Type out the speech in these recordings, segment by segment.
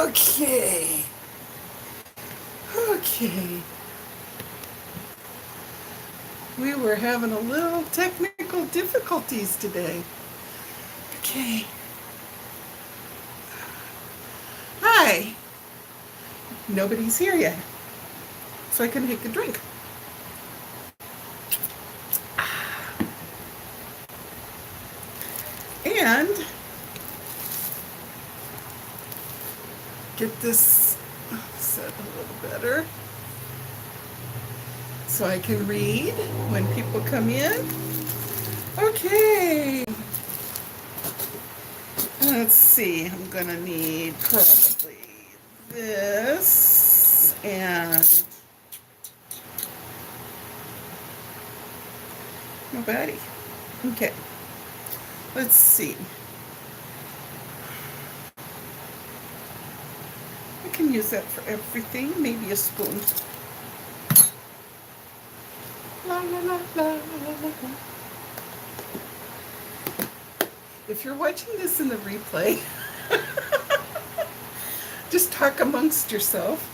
Okay. Okay. We were having a little technical difficulties today. Okay. Hi. Nobody's here yet. So I can take a drink. And get this set a little better so I can read when people come in. Okay. Let's see. I'm going to need probably this and nobody. Okay. Let's see. I can use that for everything. Maybe a spoon. La la la la la la. If you're watching this in the replay, just talk amongst yourself.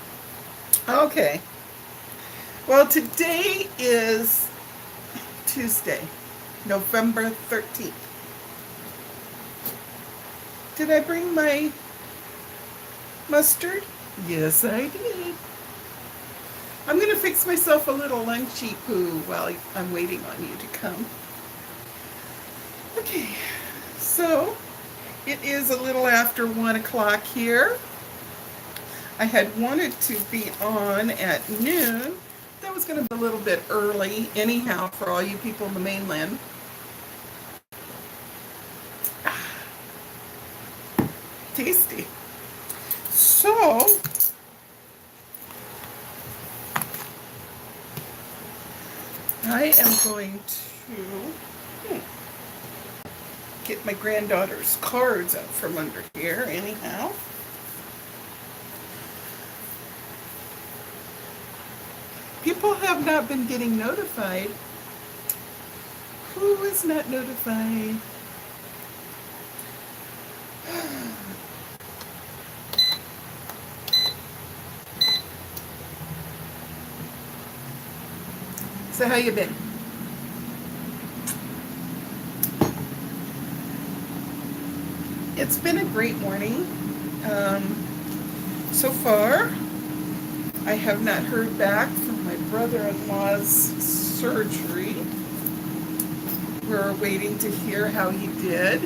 Okay. Well, today is Tuesday, November 13th. Did I bring my mustard? Yes, I did. I'm going to fix myself a little lunchy poo while I'm waiting on you to come. Okay, so it is a little after 1 o'clock here. I had wanted to be on at noon. That was going to be a little bit early anyhow for all you people in the mainland. Tasty. So, I am going to get my granddaughter's cards out from under here anyhow. People have not been getting notified. Who is not notified? So how you been? It's been a great morning. So far, I have not heard back from my brother-in-law's surgery. We're waiting to hear how he did.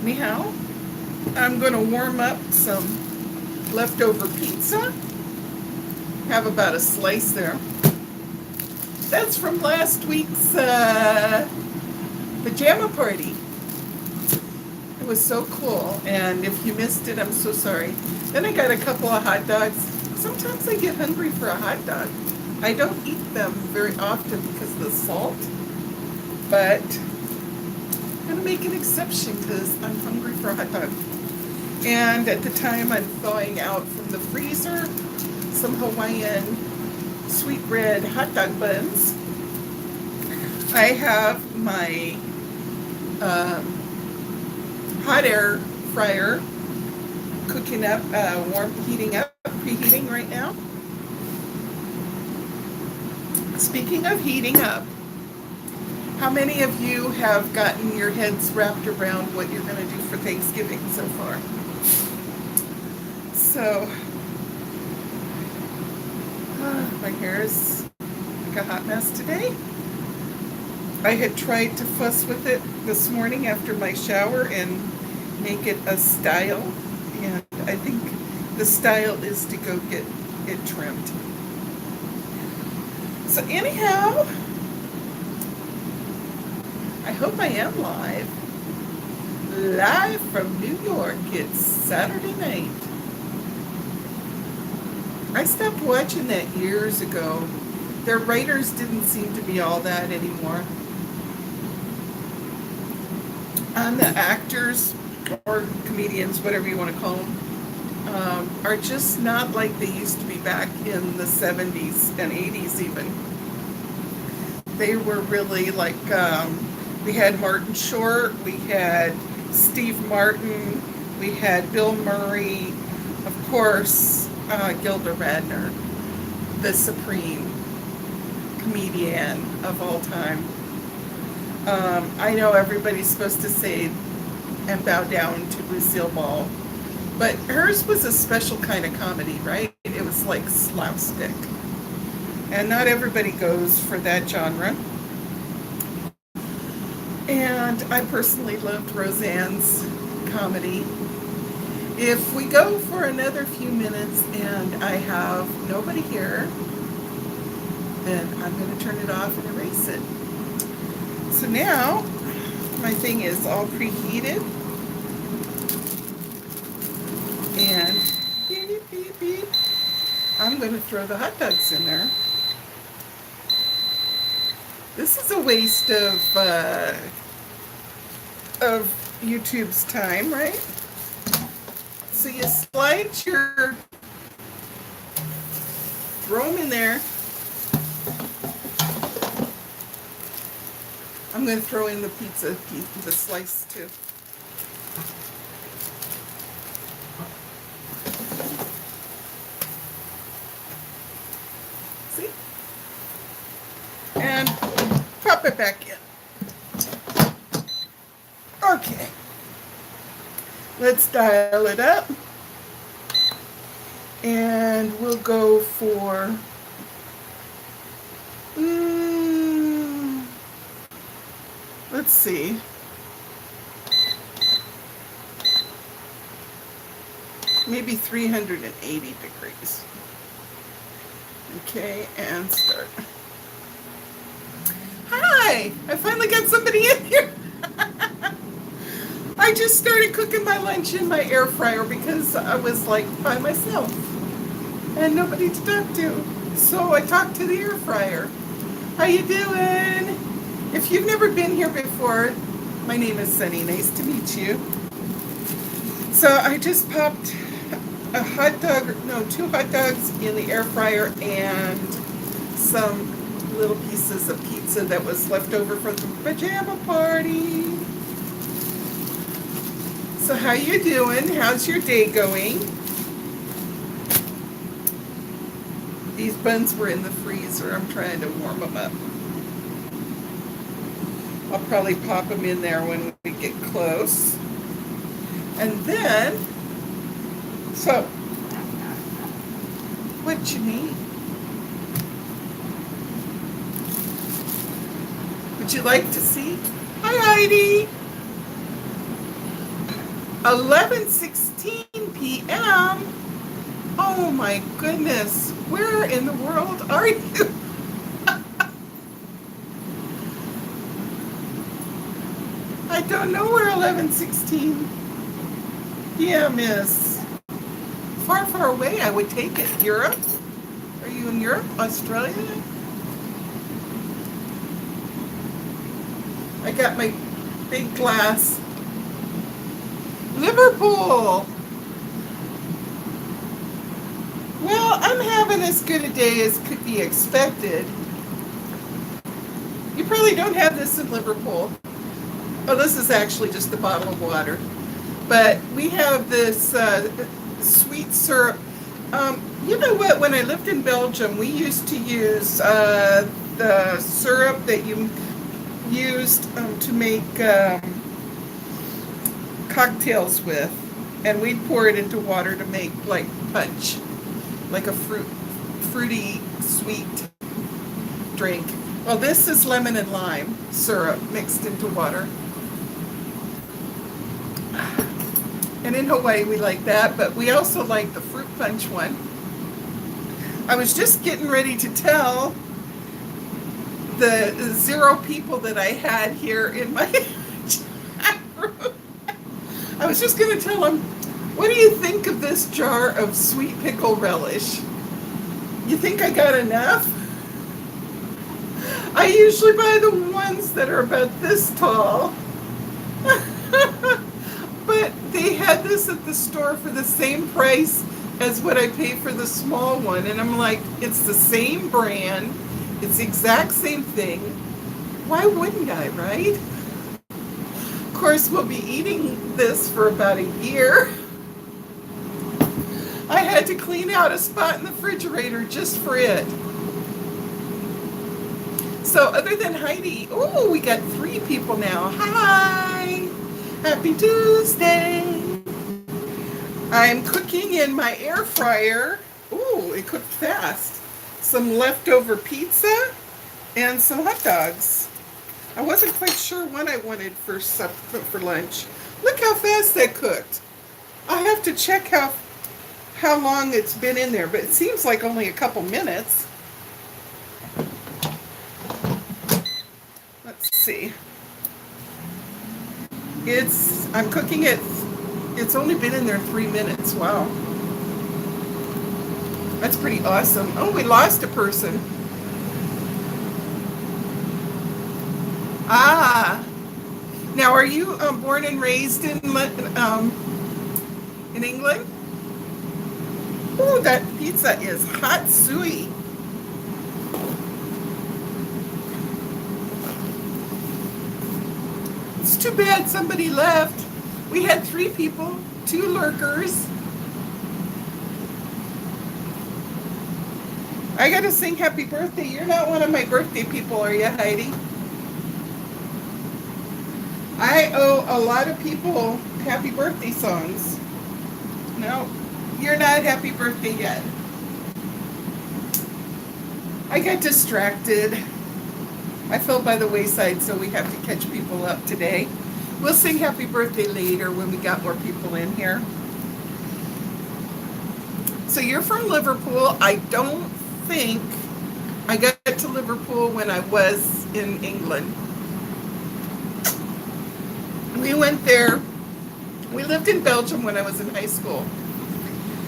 Anyhow, I'm going to warm up some leftover pizza. Have about a slice there. That's from last week's pajama party. It was so cool, and if you missed it, I'm so sorry. Then I got a couple of hot dogs. Sometimes I get hungry for a hot dog. I don't eat them very often because of the salt, but I'm going to make an exception because I'm hungry for a hot dog. And at the time, I'm thawing out from the freezer some Hawaiian sweetbread hot dog buns. I have my hot air fryer cooking up, preheating right now. Speaking of heating up, how many of you have gotten your heads wrapped around what you're going to do for Thanksgiving so far? So, my hair is like a hot mess today. I had tried to fuss with it this morning after my shower and make it a style, and I think the style is to go get it trimmed. So anyhow, I hope I am live from New York. It's Saturday night. I stopped watching that years ago. Their writers didn't seem to be all that anymore. And the actors, or comedians, whatever you want to call them, are just not like they used to be back in the 70s and 80s even. They were really like, we had Martin Short, we had Steve Martin, we had Bill Murray, of course, Gilda Radner, the supreme comedian of all time. I know everybody's supposed to say and bow down to Lucille Ball, but hers was a special kind of comedy, right? It was like slapstick. And not everybody goes for that genre. And I personally loved Roseanne's comedy. If we go for another few minutes and I have nobody here, then I'm going to turn it off and erase it. So now my thing is all preheated. And beep, beep, beep. I'm going to throw the hot dogs in there. This is a waste of YouTube's time, right? So you slide your, throw them in there. I'm going to throw in the pizza, the slice too. See? And pop it back in. Okay. Let's dial it up. And we'll go for let's see. Maybe 380 degrees. Okay, and start. Hi! I finally got somebody in here. I just started cooking my lunch in my air fryer because I was like by myself and nobody to talk to. So I talked to the air fryer. How you doing? If you've never been here before, my name is Sunny. Nice to meet you. So I just popped a hot dog, no, 2 hot dogs in the air fryer and some little pieces of pizza that was left over from the pajama party. So how you doing? How's your day going? These buns were in the freezer. I'm trying to warm them up. I'll probably pop them in there when we get close. And then, so, what you need? Would you like to see? Hi, Heidi. 11:16 p.m. Oh my goodness. Where in the world are you? I don't know where 11:16 p.m. is. Far, far away, I would take it. Europe? Are you in Europe? Australia? I got my big glass. Liverpool! Well, I'm having as good a day as could be expected. You probably don't have this in Liverpool. Oh, this is actually just a bottle of water. But we have this sweet syrup. You know what? When I lived in Belgium, we used to use the syrup that you used to make cocktails with. And we'd pour it into water to make like punch. Like a fruity, sweet drink. Well, this is lemon and lime syrup mixed into water. And in Hawaii, we like that, but we also like the fruit punch one. I was just getting ready to tell the 0 people that I had here in my chat room. I was just going to tell them, what do you think of this jar of sweet pickle relish? You think I got enough? I usually buy the ones that are about this tall. But they had this at the store for the same price as what I pay for the small one. And I'm like, it's the same brand. It's the exact same thing. Why wouldn't I, right? Of course, we'll be eating this for about a year. I had to clean out a spot in the refrigerator just for it. So other than Heidi, oh, we got 3 people now. Hi, happy Tuesday. I'm cooking in my air fryer. Ooh, it cooked fast. Some leftover pizza and some hot dogs. I wasn't quite sure what I wanted for lunch. Look how fast that cooked. I have to check how long it's been in there, but it seems like only a couple minutes. Let's see. I'm cooking it. It's only been in there 3 minutes. Wow. That's pretty awesome. Oh, we lost a person. Ah. Now, are you born and raised in England? Oh, that pizza is hot suey. It's too bad somebody left. We had 3 people, 2 lurkers. I gotta sing happy birthday. You're not one of my birthday people, are you, Heidi? I owe a lot of people happy birthday songs. No, you're not happy birthday yet. I got distracted. I fell by the wayside, so we have to catch people up today. We'll sing happy birthday later when we got more people in here. So you're from Liverpool. I don't think I got to Liverpool when I was in England. We went there. We lived in Belgium when I was in high school.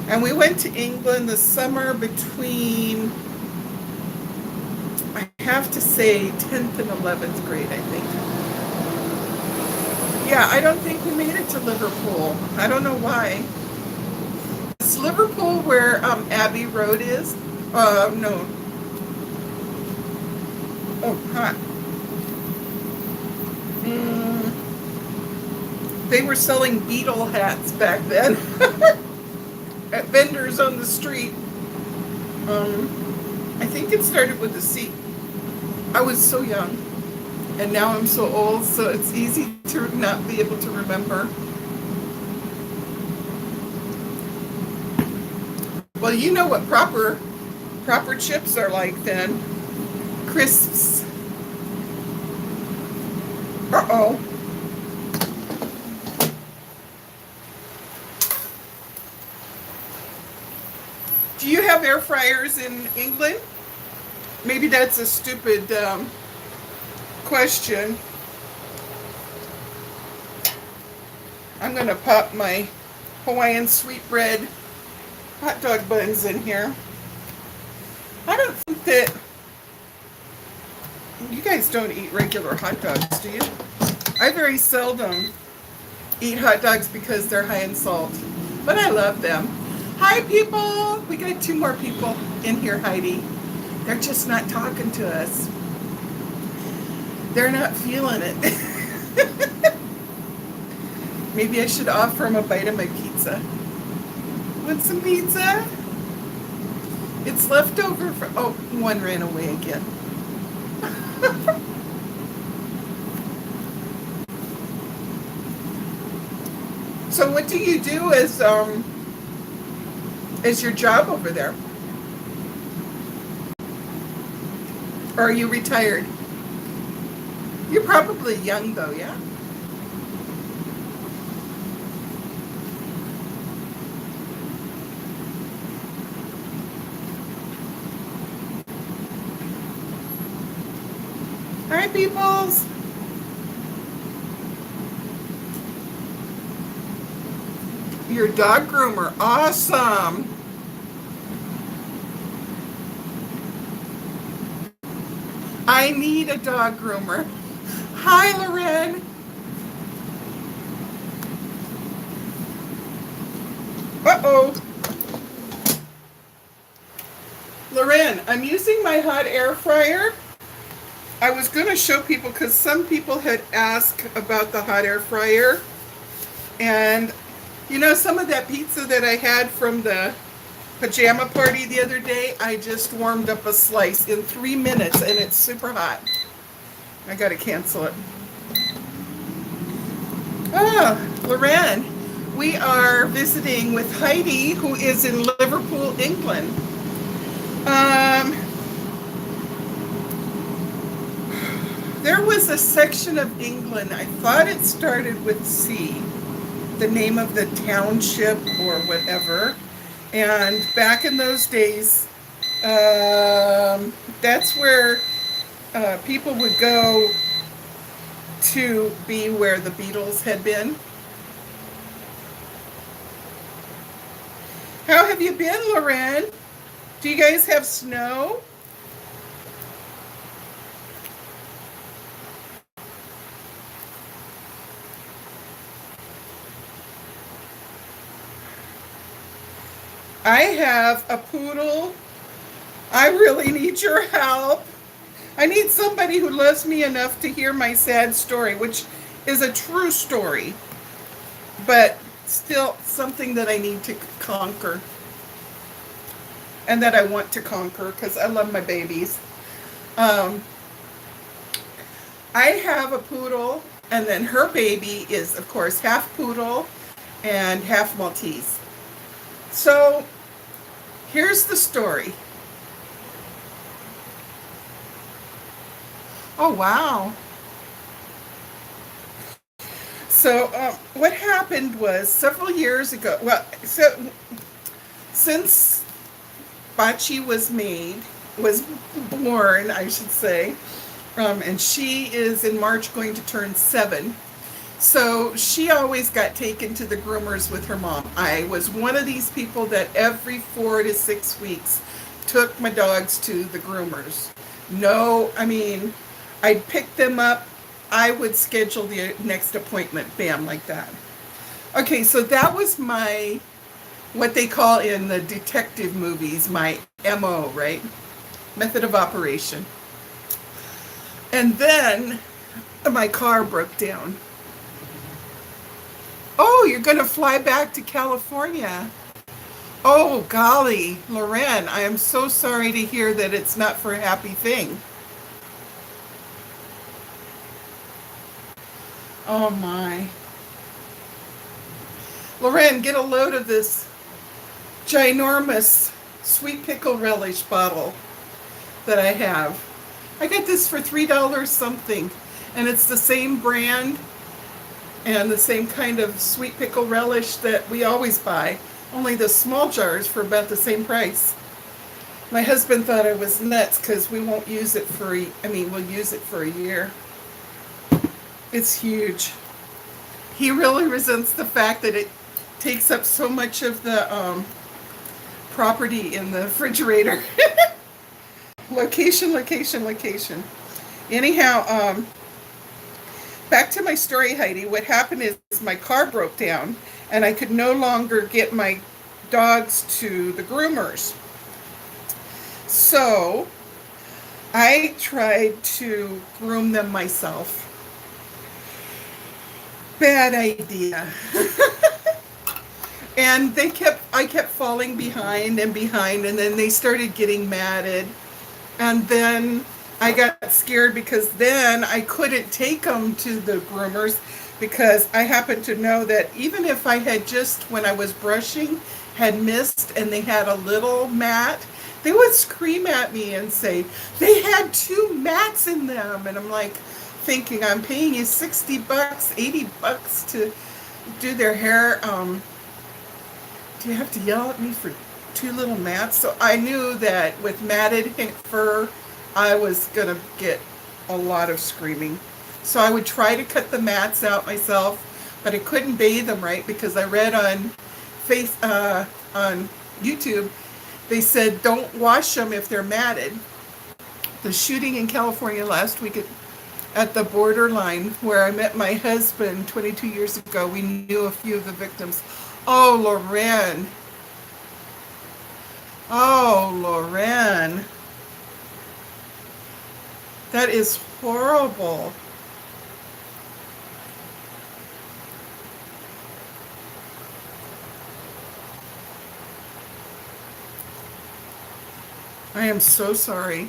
And we went to England the summer between, I have to say, 10th and 11th grade, I think. Yeah, I don't think we made it to Liverpool. I don't know why. Is Liverpool where Abbey Road is? No. Oh, hot. They were selling beetle hats back then at vendors on the street. I think it started with a C. I was so young, and now I'm so old, so it's easy to not be able to remember. Well, you know what proper chips are like then. Crisps. Uh-oh. Do you have air fryers in England? Maybe that's a stupid question. I'm going to pop my Hawaiian sweetbread hot dog buns in here. I don't think that you guys don't eat regular hot dogs, do you? I very seldom eat hot dogs because they're high in salt, but I love them. Hi, people. We got 2 more people in here, Heidi. They're just not talking to us. They're not feeling it. Maybe I should offer them a bite of my pizza. Want some pizza? It's left over for, oh, one ran away again. So what do you do as your job over there? Or are you retired? You're probably young though, yeah? Hi, peoples. Your dog groomer, awesome. I need a dog groomer. Hi, Loren. Uh-oh. Loren, I'm using my hot air fryer. I was going to show people because some people had asked about the hot air fryer. And, some of that pizza that I had from the pajama party the other day, I just warmed up a slice in 3 minutes and it's super hot. I got to cancel it. Loren, we are visiting with Heidi, who is in Liverpool, England. There was a section of England, I thought it started with C, the name of the township or whatever. And back in those days, that's where people would go to be where the Beatles had been. How have you been, Loren? Do you guys have snow? I have a poodle. I really need your help. I need somebody who loves me enough to hear my sad story, which is a true story, but still something that I need to conquer and that I want to conquer because I love my babies. I have a poodle, and then her baby is, of course, half poodle and half Maltese. So here's the story. Oh, wow. So what happened was several years ago, since Bachi was born, I should say, and she is in March going to turn 7. So she always got taken to the groomers with her mom. I was one of these people that every 4 to 6 weeks took my dogs to the groomers. No, I mean, I'd pick them up. I would schedule the next appointment, bam, like that. Okay, so that was what they call in the detective movies, my MO, right? Method of operation. And then my car broke down. Oh, you're going to fly back to California. Oh, golly, Loren, I am so sorry to hear that it's not for a happy thing. Oh, my. Loren, get a load of this ginormous sweet pickle relish bottle that I have. I got this for $3 something, and it's the same brand and the same kind of sweet pickle relish that we always buy, only the small jars for about the same price. My husband thought I was nuts because we won't use it we'll use it for a year. It's huge. He really resents the fact that it takes up so much of the property in the refrigerator. Location. Anyhow, back to my story, Heidi. What happened is my car broke down and I could no longer get my dogs to the groomers. So I tried to groom them myself. Bad idea. And I kept falling behind, and then they started getting matted. And then I got scared because then I couldn't take them to the groomers because I happened to know that even if I had just, when I was brushing, had missed and they had a little mat, they would scream at me and say, they had 2 mats in them. And I'm like thinking, I'm paying you $60, $80 to do their hair. Do you have to yell at me for 2 little mats? So I knew that with matted fur, I was going to get a lot of screaming. So I would try to cut the mats out myself, but I couldn't bathe them right because I read on YouTube, they said don't wash them if they're matted. The shooting in California last week at the borderline where I met my husband 22 years ago, we knew a few of the victims. Oh, Loren. Oh, Loren. That is horrible. I am so sorry.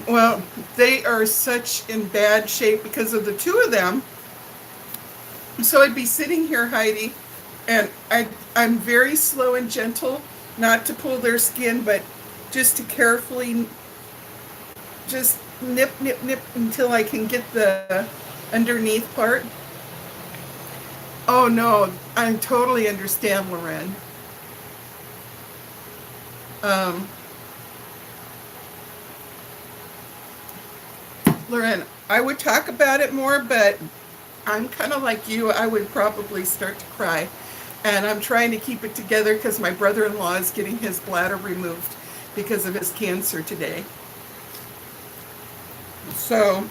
Well, they are such in bad shape because of the two of them. So I'd be sitting here, Heidi, and I'm very slow and gentle, not to pull their skin, but just to carefully just nip, nip, nip until I can get the underneath part. Oh no, I totally understand, Loren. Um, Loren, I would talk about it more, but I'm kind of like you. I would probably start to cry. And I'm trying to keep it together because my brother-in-law is getting his bladder removed because of his cancer today. So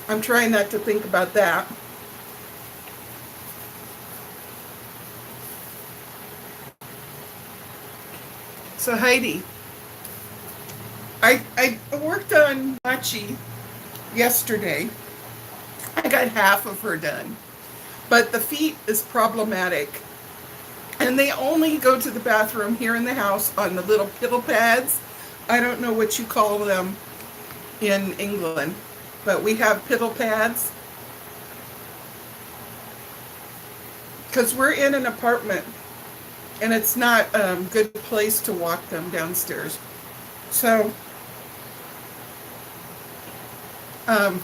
I'm trying not to think about that. So Heidi, I worked on Machi yesterday. I got half of her done. But the feet is problematic. And they only go to the bathroom here in the house on the little piddle pads. I don't know what you call them in England, but we have piddle pads. Because we're in an apartment and it's not a good place to walk them downstairs. So um,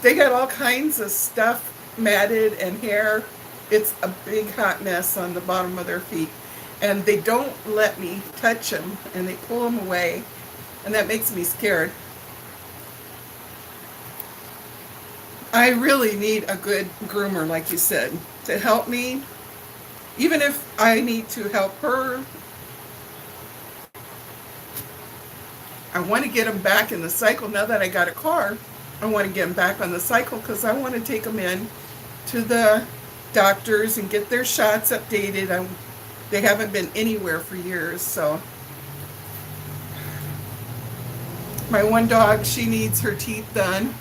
they got all kinds of stuff matted and hair. It's a big hot mess on the bottom of their feet. And they don't let me touch them and they pull them away. And that makes me scared. I really need a good groomer, like you said, to help me. Even if I need to help her, I want to get them back in the cycle. Now that I got a car, I want to get them back on the cycle because I want to take them in to the doctors and get their shots updated. They haven't been anywhere for years, so. My one dog, she needs her teeth done.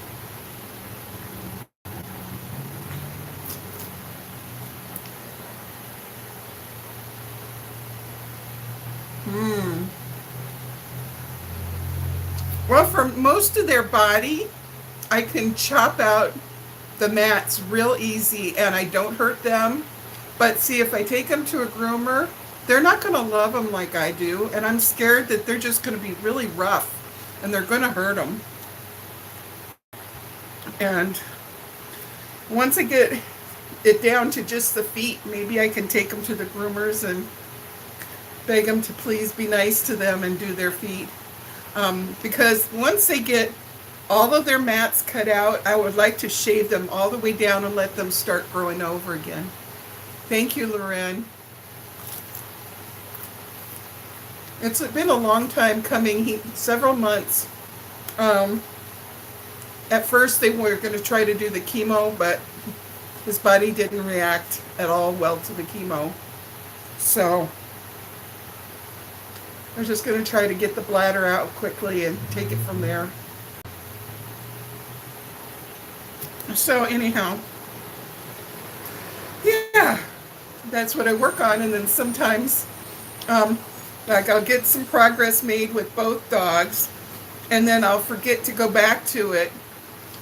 Well, for most of their body, I can chop out the mats real easy and I don't hurt them. But see, if I take them to a groomer, they're not going to love them like I do. And I'm scared that they're just going to be really rough and they're going to hurt them. And once I get it down to just the feet, maybe I can take them to the groomers and beg them to please be nice to them and do their feet. Because once they get all of their mats cut out, I would like to shave them all the way down and let them start growing over again. Thank you, Loren. It's been a long time coming, several months. At first they were going to try to do the chemo, but his body didn't react at all well to the chemo. So I'm just going to try to get the bladder out quickly and take it from there. So anyhow, yeah, that's what I work on. And then sometimes, like I'll get some progress made with both dogs, and then I'll forget to go back to it.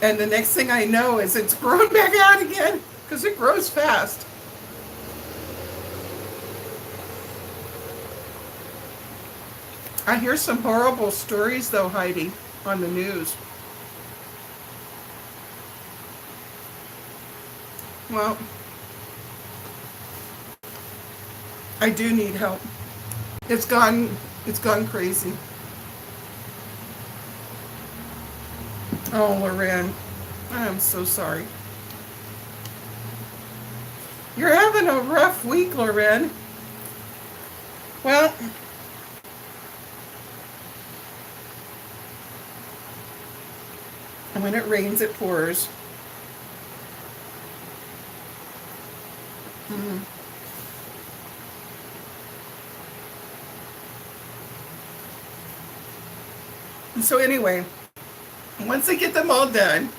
And the next thing I know is it's grown back out again because it grows fast. I hear some horrible stories though, Heidi, on the news. Well, I do need help. It's gone crazy. Oh, Loren, I'm so sorry. You're having a rough week, Loren. Well, when it rains, it pours. And so anyway, once I get them all done,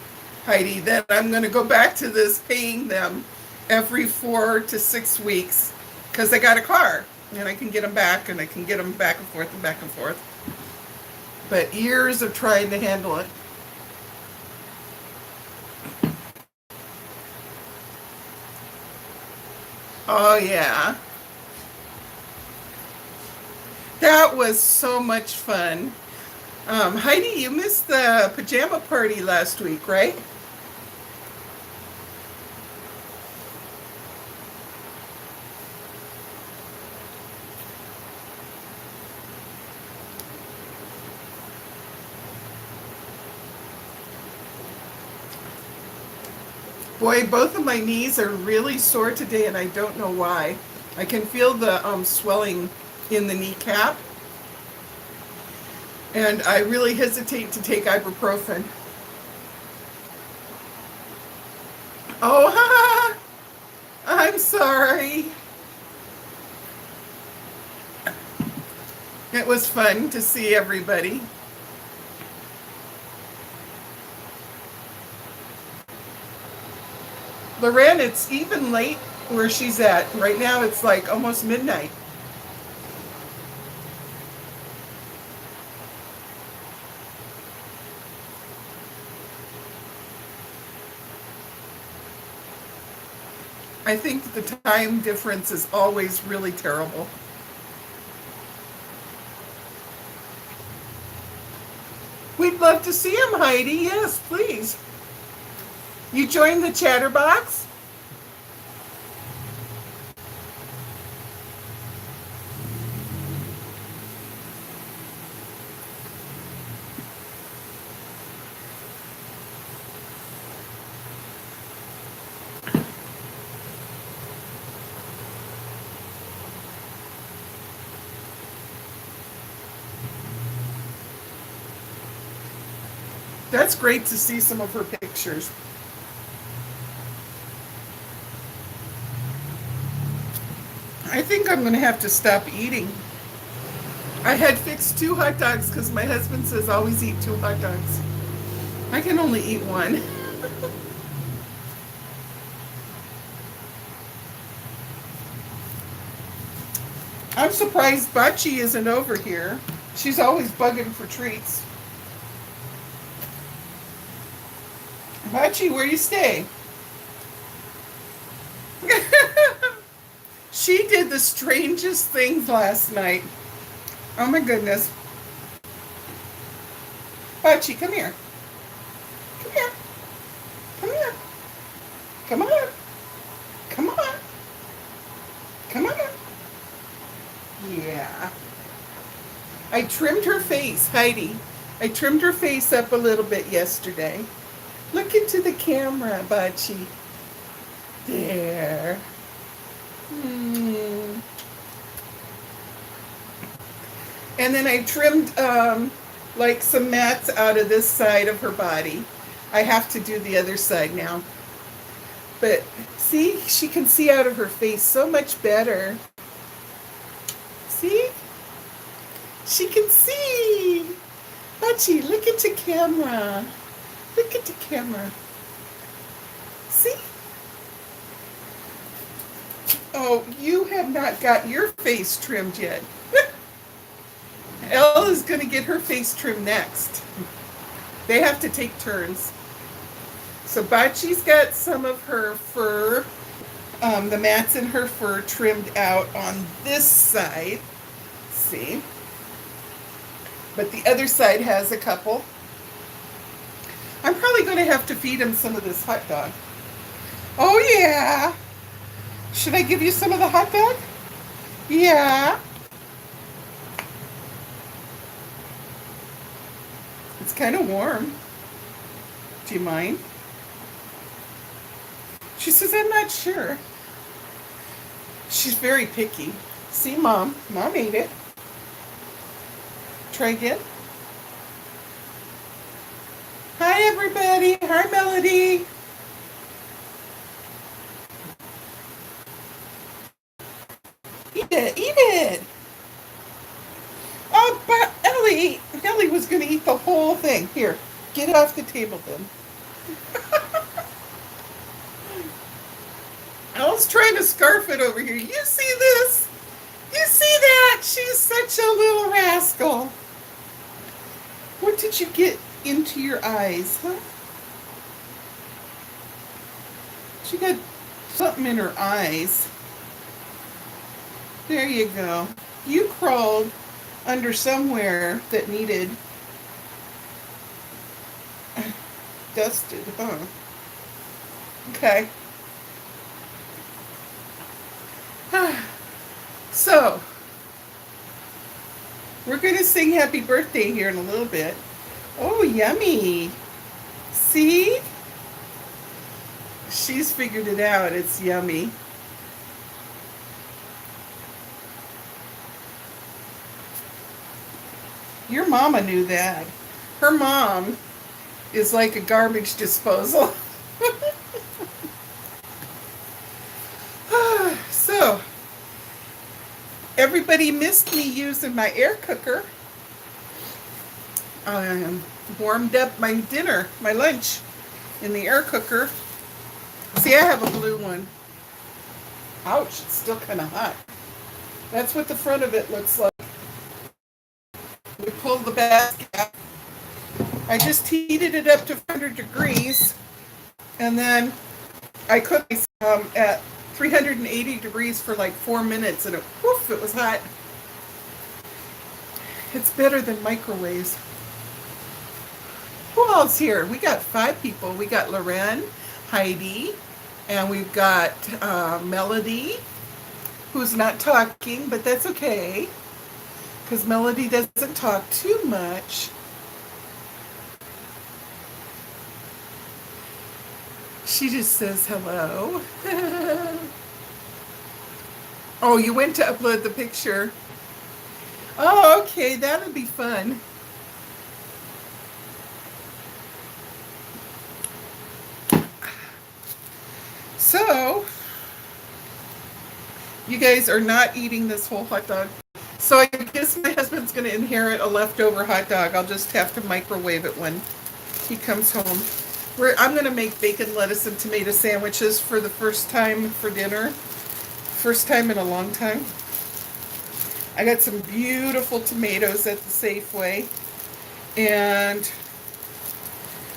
Heidi, then I'm going to go back to this paying them every 4 to 6 weeks because I got a car and I can get them back and I can get them back and forth and back and forth. But years of trying to handle it. Oh, yeah. That was so much fun. Heidi, you missed the pajama party last week, right? Boy, both of my knees are really sore today, and I don't know why. I can feel the swelling in the kneecap, and I really hesitate to take ibuprofen. Oh, I'm sorry. It was fun to see everybody. Loren, it's even late where she's at. Right now it's like almost midnight. I think the time difference is always really terrible. We'd love to see him, Heidi. Yes, please. You joined the Chatterbox? That's great to see some of her pictures. I think I'm going to have to stop eating. I had fixed 2 hot dogs because my husband says always eat 2 hot dogs. I can only eat one. I'm surprised Bachi isn't over here. She's always bugging for treats. Bachi, where you stay? She did the strangest things last night. Oh my goodness. Bachi, come here. Come here. Come here. Come on. Come on. Come on. Yeah. I trimmed her face, Heidi. I trimmed her face up a little bit yesterday. Look into the camera, Bachi. There. And then I trimmed like some mats out of this side of her body. I have to do the other side now. But see, she can see out of her face so much better. See? She can see. Bachi, look into camera. Look at the camera. See? Oh, you have not got your face trimmed yet. Elle is going to get her face trimmed next. They have to take turns. So Bachi's got some of her fur, the mats in her fur trimmed out on this side. See? But the other side has a couple. I'm probably going to have to feed him some of this hot dog. Oh, yeah. Should I give you some of the hot dog? Yeah. It's kind of warm. Do you mind? She says, I'm not sure. She's very picky. See, Mom. Mom ate it. Try again. Hi, everybody. Hi, Melody. Eat it. Eat it. Oh, but Ellie was going to eat the whole thing. Here, get off the table then. I was trying to scarf it over here. You see this? You see that? She's such a little rascal. What did you get into your eyes, huh? She got something in her eyes. There you go. You crawled under somewhere that needed dusted, huh? Okay. So, we're going to sing happy birthday here in a little bit. Oh, yummy. See? She's figured it out. It's yummy. Your mama knew that. Her mom is like a garbage disposal. So, everybody missed me using my air cooker. I warmed up my dinner, my lunch, in the air cooker. See, I have a blue one. Ouch, it's still kind of hot. That's what the front of it looks like. We pulled the basket out. I just heated it up to 400 degrees, and then I cooked at 380 degrees for like 4 minutes, and it was hot. It's better than microwaves. Who else here? We got 5 people. We got Loren, Heidi, and we've got Melody, who's not talking, but that's okay, because Melody doesn't talk too much. She just says hello. Oh, you went to upload the picture. Oh, okay, that'll be fun. So, you guys are not eating this whole hot dog. So I guess my husband's going to inherit a leftover hot dog. I'll just have to microwave it when he comes home. I'm going to make bacon, lettuce, and tomato sandwiches for the first time for dinner. First time in a long time. I got some beautiful tomatoes at the Safeway. And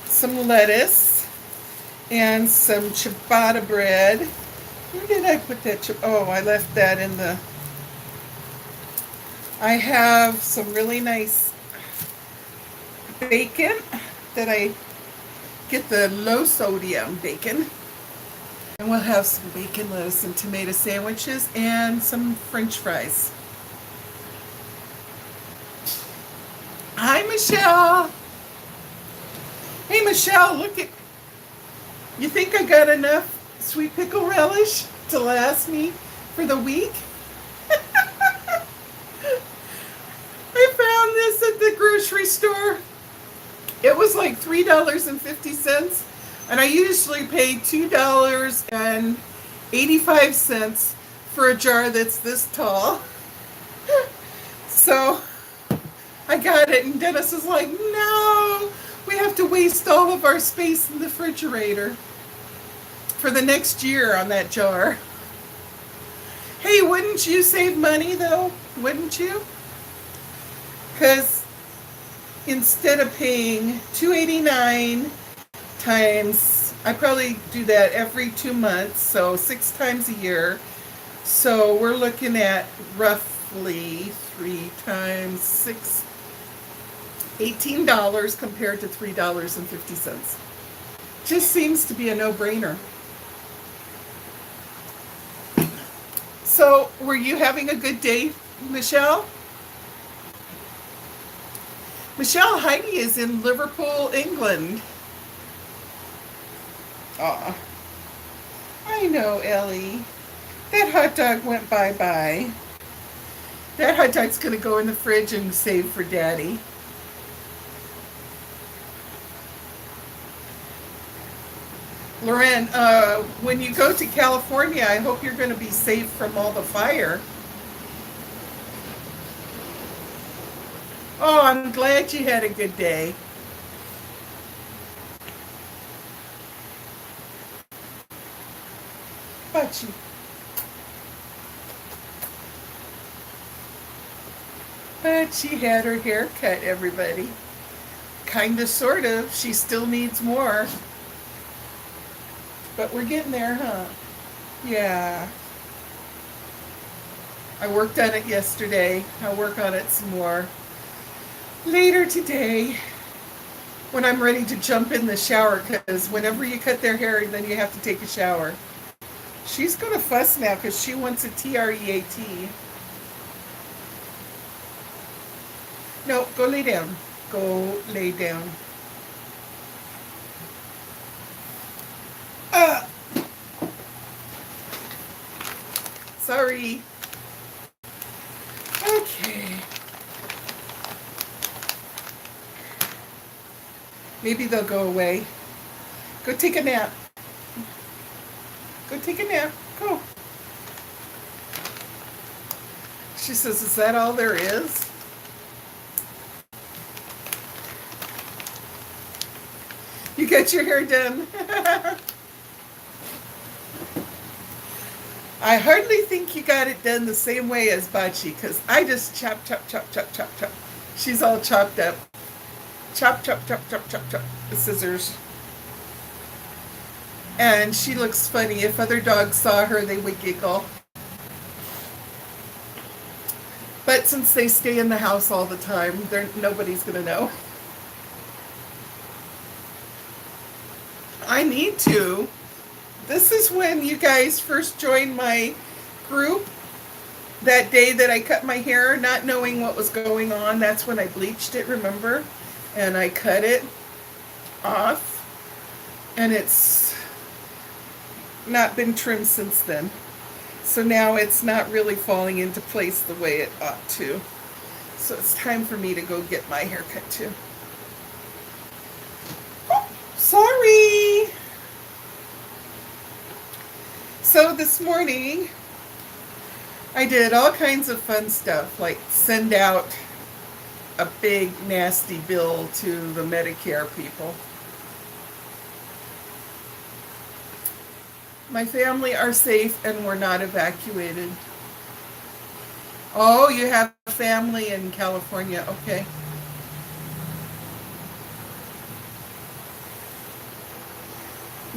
some lettuce. And some ciabatta bread. Where did I put that? Oh, I left that in the... I have some really nice bacon that I get the low sodium bacon. And we'll have some bacon, lettuce, and tomato sandwiches and some French fries. Hi, Michelle. Hey, Michelle, look at... You think I got enough sweet pickle relish to last me for the week? I found this at the grocery store. It was like $3.50, and I usually pay $2.85 for a jar that's this tall. So I got it, and Dennis is like, no, we have to waste all of our space in the refrigerator for the next year on that jar. Hey, wouldn't you save money though? Wouldn't you? Because instead of paying $2.89 times, I probably do that every 2 months, so 6 times a year. So we're looking at roughly 3 times 6, $18 compared to $3.50. Just seems to be a no-brainer. So, were you having a good day, Michelle? Michelle, Heidi is in Liverpool, England. Aw. I know, Ellie. That hot dog went bye-bye. That hot dog's going to go in the fridge and save for Daddy. Loren, when you go to California, I hope you're going to be safe from all the fire. Oh, I'm glad you had a good day. But she had her hair cut, everybody. Kinda, sort of. She still needs more. But we're getting there, huh? Yeah. I worked on it yesterday. I'll work on it some more later today when I'm ready to jump in the shower, because whenever you cut their hair, then you have to take a shower. She's going to fuss now because she wants a TREAT. No, go lay down. Go lay down. Uh, sorry. Okay. Maybe they'll go away. Go take a nap. Go take a nap. Go. She says, is that all there is? You got your hair done. I hardly think you got it done the same way as Bachi, because I just chop, chop, chop, chop, chop, chop. She's all chopped up. Chop, chop, chop, chop, chop, chop. The scissors. And she looks funny. If other dogs saw her, they would giggle. But since they stay in the house all the time, nobody's going to know. I need to. This is when you guys first joined my group. That day that I cut my hair, not knowing what was going on. That's when I bleached it, remember? And I cut it off. And it's not been trimmed since then. So now it's not really falling into place the way it ought to. So it's time for me to go get my hair cut too. Oh, sorry. So this morning, I did all kinds of fun stuff, like send out a big nasty bill to the Medicare people. My family are safe and we're not evacuated. Oh, you have a family in California. Okay.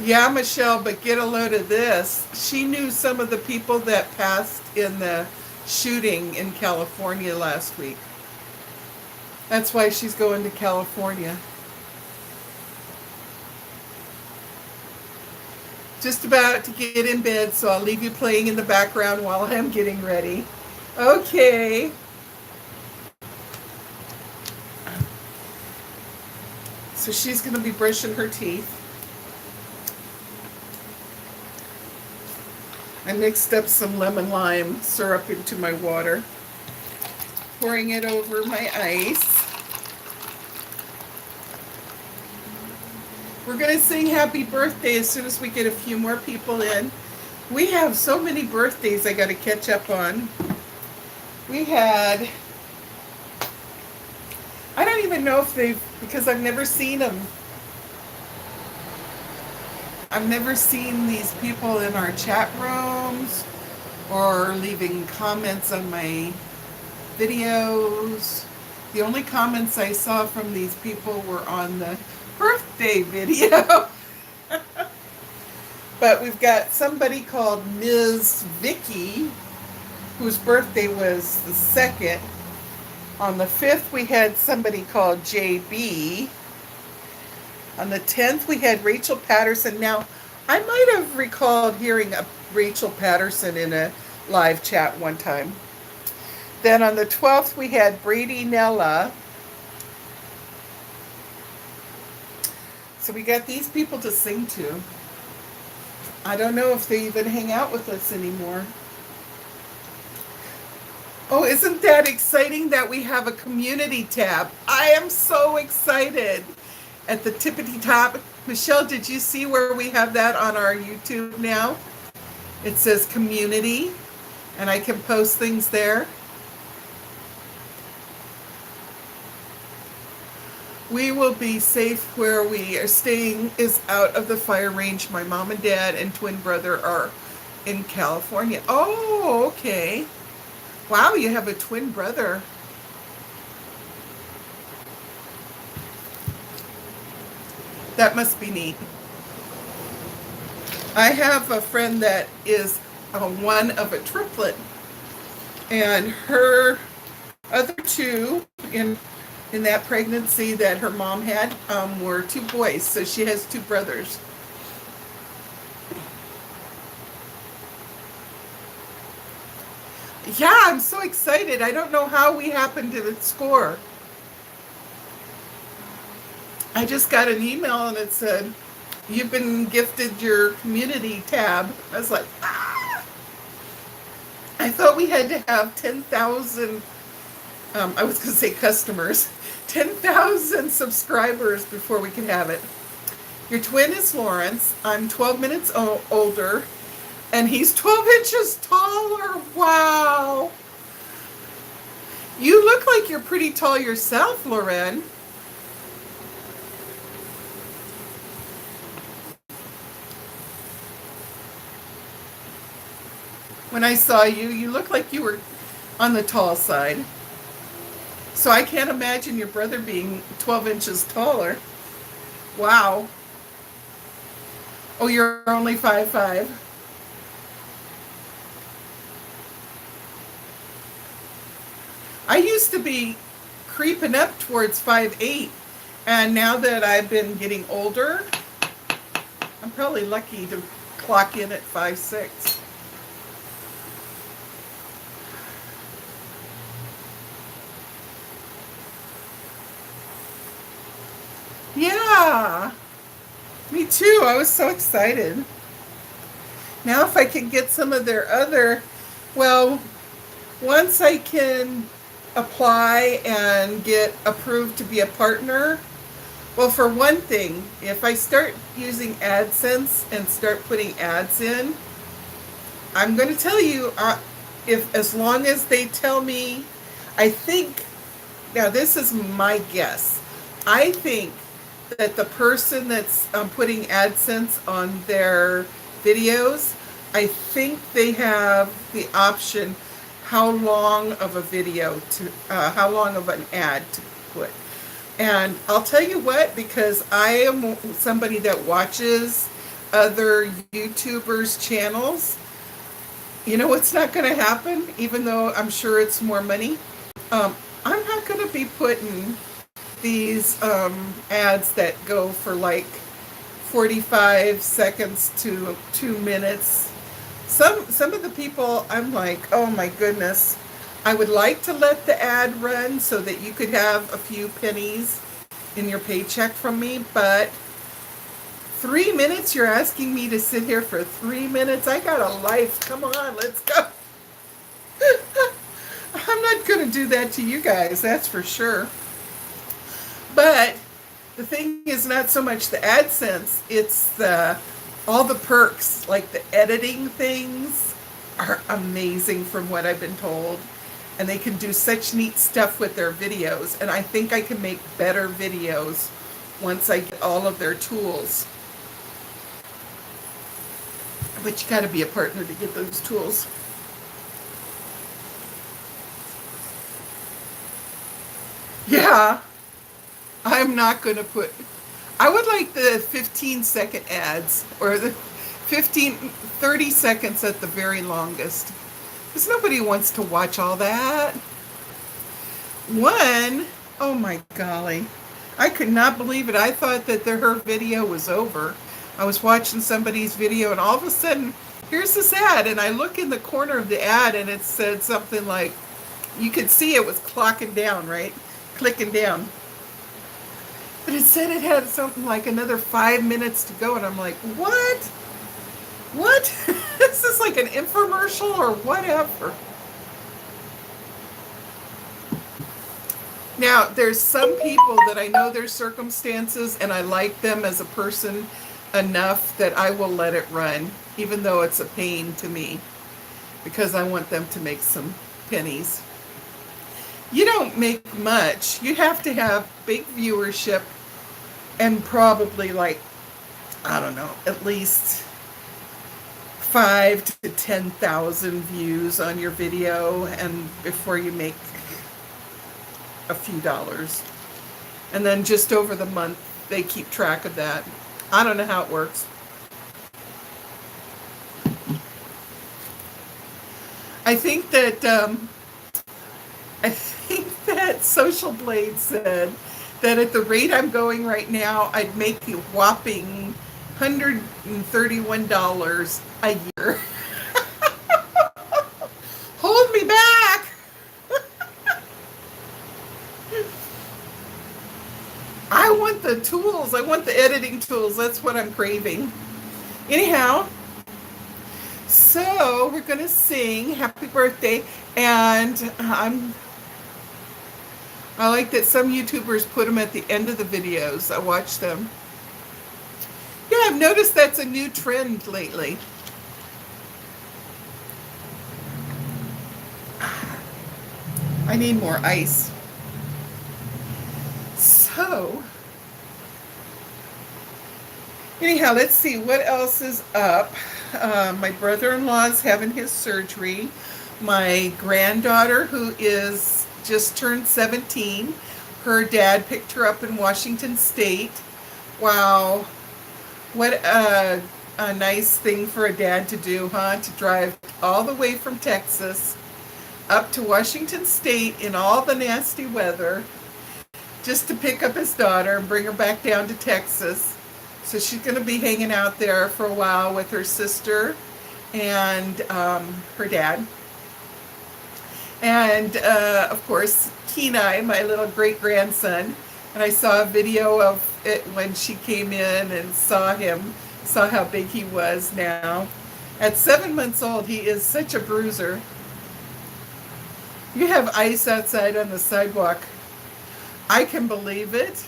Yeah, Michelle, but get a load of this. She knew some of the people that passed in the shooting in California last week. That's why she's going to California. Just about to get in bed, so I'll leave you playing in the background while I'm getting ready. Okay. So she's going to be brushing her teeth. I mixed up some lemon lime syrup into my water, pouring it over my ice. We're going to sing happy birthday as soon as we get a few more people in. We have so many birthdays I got to catch up on. We had, I don't even know if because I've never seen them. I've never seen these people in our chat rooms or leaving comments on my videos. The only comments I saw from these people were on the birthday video. But we've got somebody called Ms. Vicky, whose birthday was the 2nd. On the 5th, we had somebody called JB. On the 10th, we had Rachel Patterson. Now, I might have recalled hearing a Rachel Patterson in a live chat one time. Then on the 12th, we had Brady Nella. So we got these people to sing to. I don't know if they even hang out with us anymore. Oh, isn't that exciting that we have a community tab? I am so excited. At the tippity top. Michelle, did you see where we have that on our YouTube now? It says community, and I can post things there. We will be safe where we are staying is out of the fire range. My mom and dad and twin brother are in California. Oh, okay. Wow, you have a twin brother. That must be neat. I have a friend that is one of a triplet, and her other two in that pregnancy that her mom had were two boys, so she has two brothers. Yeah, I'm so excited. I don't know how we happened to score. I just got an email and it said, "You've been gifted your community tab." I was like, ah! I thought we had to have 10,000, I was going to say customers, 10,000 subscribers before we could have it. Your twin is Lawrence. I'm 12 minutes older, and he's 12 inches taller. Wow. You look like you're pretty tall yourself, Loren. When I saw you, you looked like you were on the tall side. So I can't imagine your brother being 12 inches taller. Wow. Oh, you're only 5'5". I used to be creeping up towards 5'8", and now that I've been getting older, I'm probably lucky to clock in at 5'6". Yeah, me too. I was so excited. Now if I can get some of their other, well, once I can apply and get approved to be a partner, well, for one thing, if I start using AdSense and start putting ads in, I'm going to tell you, if as long as they tell me, I think, now this is my guess, I think that the person that's putting AdSense on their videos, I think they have the option how long of a video to, how long of an ad to put. And I'll tell you what, because I am somebody that watches other YouTubers' channels, you know what's not going to happen, even though I'm sure it's more money? I'm not going to be putting these ads that go for like 45 seconds to 2 minutes. Some of the people, I'm like, oh my goodness, I would like to let the ad run so that you could have a few pennies in your paycheck from me, but 3 minutes, you're asking me to sit here for 3 minutes? I got a life. Come on, let's go. I'm not going to do that to you guys, that's for sure. But the thing is not so much the AdSense, it's all the perks, like the editing things are amazing from what I've been told. And they can do such neat stuff with their videos. And I think I can make better videos once I get all of their tools. But you got to be a partner to get those tools. Yeah, I'm not going to put, I would like the 15-second ads, or the 30 seconds at the very longest. Because nobody wants to watch all that. One, oh my golly, I could not believe it. I thought that her video was over. I was watching somebody's video and all of a sudden, here's this ad, and I look in the corner of the ad and it said something like, you could see it was clocking down, right? Clicking down. But it said it had something like another 5 minutes to go, and I'm like, what? What? Is this like an infomercial or whatever? Now, there's some people that I know their circumstances, and I like them as a person enough that I will let it run, even though it's a pain to me, because I want them to make some pennies. You don't don't make much. You have to have big viewership and probably like, I don't know, at least 5 to 10,000 views on your video, and before you make a few dollars. And then just over the month, they keep track of that. I don't know how it works. I think that Social Blade said that at the rate I'm going right now, I'd make a whopping $131 a year. Hold me back. I want the tools. I want the editing tools. That's what I'm craving. Anyhow, so we're going to sing Happy Birthday. And I like that some YouTubers put them at the end of the videos. I watch them. Yeah, I've noticed that's a new trend lately. I need more ice. So, anyhow, let's see what else is up. My brother-in-law's having his surgery. My granddaughter, who is just turned 17, her dad picked her up in Washington State. Wow, what a nice thing for a dad to do, huh? To drive all the way from Texas up to Washington State in all the nasty weather just to pick up his daughter and bring her back down to Texas. So she's going to be hanging out there for a while with her sister and her dad. And, of course, Kenai, my little great-grandson. And I saw a video of it when she came in and saw him, saw how big he was now. At 7 months old, he is such a bruiser. You have ice outside on the sidewalk. I can believe it.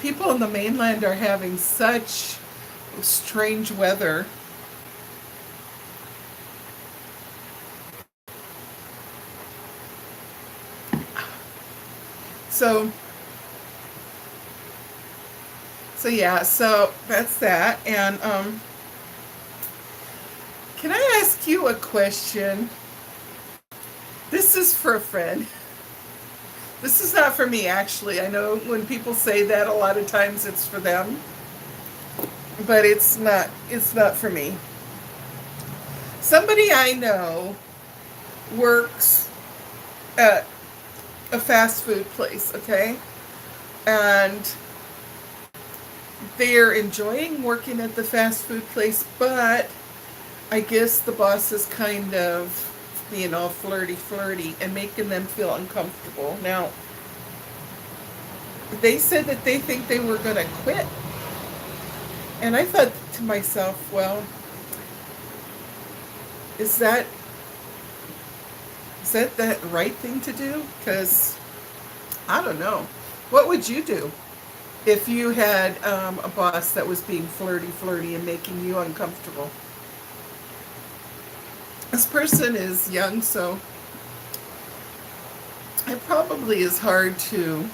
People in the mainland are having such strange weather. So yeah, so that's that. And can I ask you a question? This is for a friend. This is not for me, actually. I know when people say that, a lot of times it's for them, but it's not for me. Somebody I know works at a fast food place, okay? And they're enjoying working at the fast food place, but I guess the boss is kind of being all flirty and making them feel uncomfortable. Now, they said that they think they were going to quit. And I thought to myself, well, is that the right thing to do? Because I don't know. What would you do if you had a boss that was being flirty and making you uncomfortable? This person is young, so it probably is hard to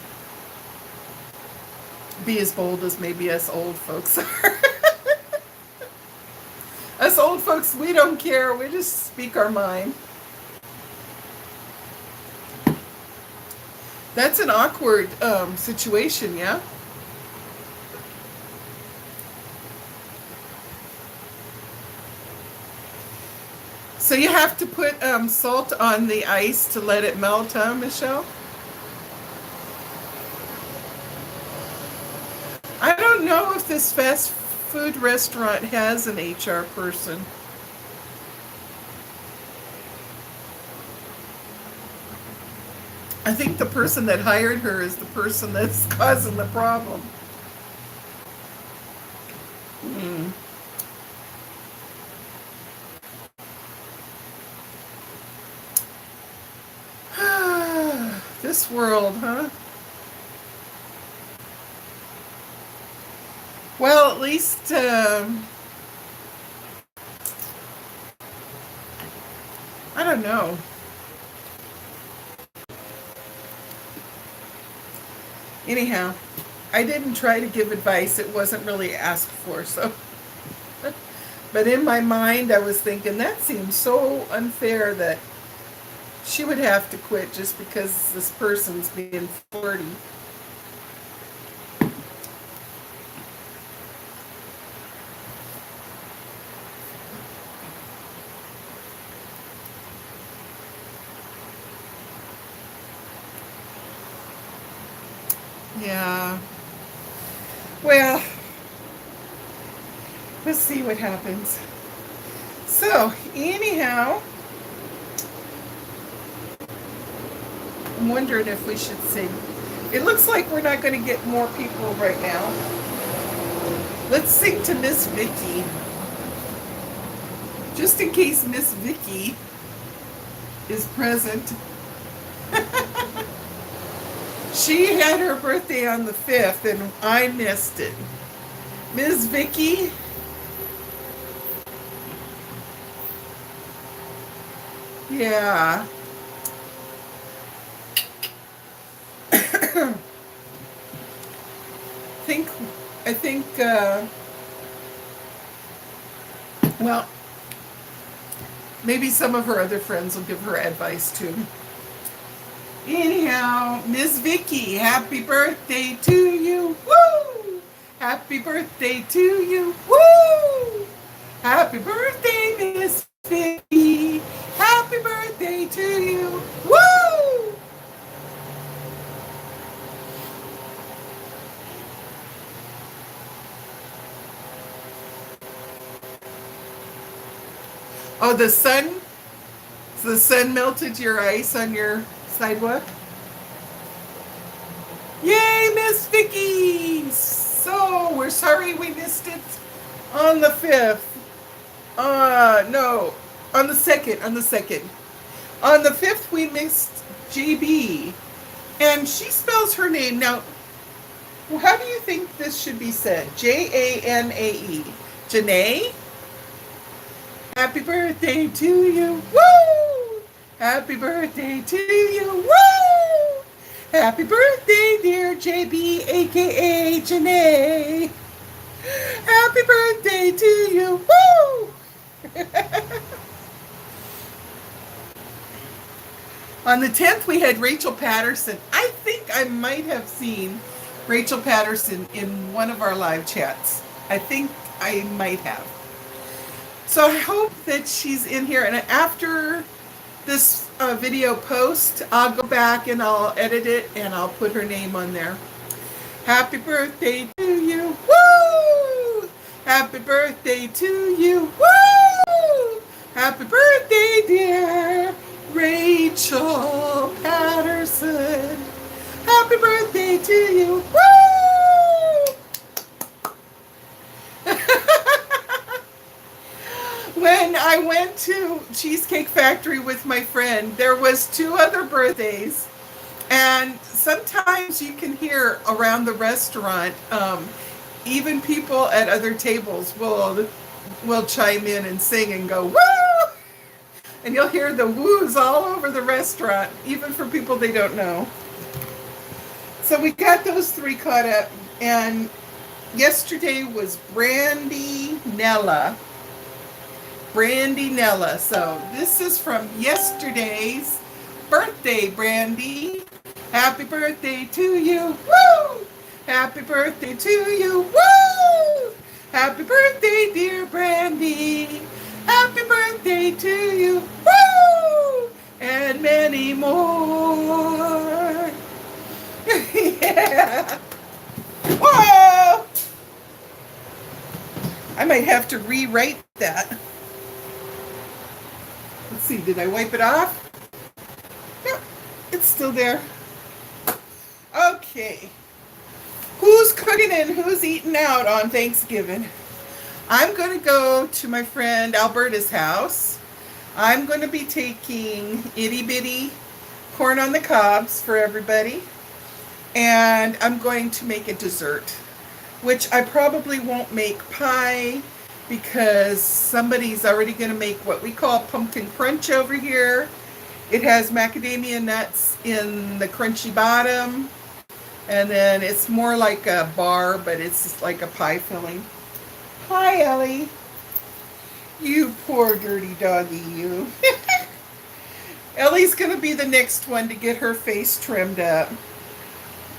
be as bold as maybe us old folks are. Us old folks, we don't care. We just speak our mind. That's an awkward situation, yeah? So you have to put salt on the ice to let it melt, huh, Michelle? I don't know if this fast food restaurant has an HR person. I think the person that hired her is the person that's causing the problem. Hmm. This world, huh? Well, at least I don't know. Anyhow, I didn't try to give advice. It wasn't really asked for, so. But in my mind, I was thinking that seems so unfair that she would have to quit just because this person's being 40. Yeah. Well, let's see what happens. So, anyhow, I'm wondering if we should sing. It looks like we're not going to get more people right now. Let's sing to Miss Vicky. Just in case Miss Vicky is present. She had her birthday on the 5th and I missed it. Miss Vicky. Yeah. I think, well, maybe some of her other friends will give her advice too. Anyhow, Miss Vicky, happy birthday to you. Woo! Happy birthday to you. Woo! Happy birthday, Miss Vicky. Happy birthday to you. Woo! Oh, the sun? The sun melted your ice on your sidewalk? Yay, Miss Vicky! So, we're sorry we missed it on the 5th. No, on the 2nd, on the 2nd. On the 5th, we missed JB. And she spells her name. Now, how do you think this should be said? Janae. Janae? Happy birthday to you. Woo! Happy birthday to you. Woo! Happy birthday, dear JB, aka Janae. Happy birthday to you. Woo! On the 10th, we had Rachel Patterson. I think I might have seen Rachel Patterson in one of our live chats. I think I might have. So I hope that she's in here. And after this video post, I'll go back and I'll edit it and I'll put her name on there. Happy birthday to you. Woo! Happy birthday to you. Woo! Happy birthday, dear Rachel Patterson. Happy birthday to you. Woo! When I went to Cheesecake Factory with my friend, there was 2 other birthdays. And sometimes you can hear around the restaurant, even people at other tables will chime in and sing and go, woo! And you'll hear the woos all over the restaurant, even for people they don't know. So we got those 3 caught up. And yesterday was Brandy Nella. Brandy Nella. So this is from yesterday's birthday, Brandy. Happy birthday to you. Woo! Happy birthday to you. Woo! Happy birthday, dear Brandy. Happy birthday to you. Woo! And many more. Yeah. Whoa! I might have to rewrite that. Let's see, did I wipe it off? Yep, it's still there. Okay. Who's cooking and who's eating out on Thanksgiving? I'm going to go to my friend Alberta's house. I'm going to be taking itty bitty corn on the cobs for everybody. And I'm going to make a dessert, which I probably won't make pie because somebody's already going to make what we call pumpkin crunch over here. It has macadamia nuts in the crunchy bottom, And then it's more like a bar, but it's like a pie filling. Hi, Ellie. You poor dirty doggy, you. Ellie's gonna be the next one to get her face trimmed up.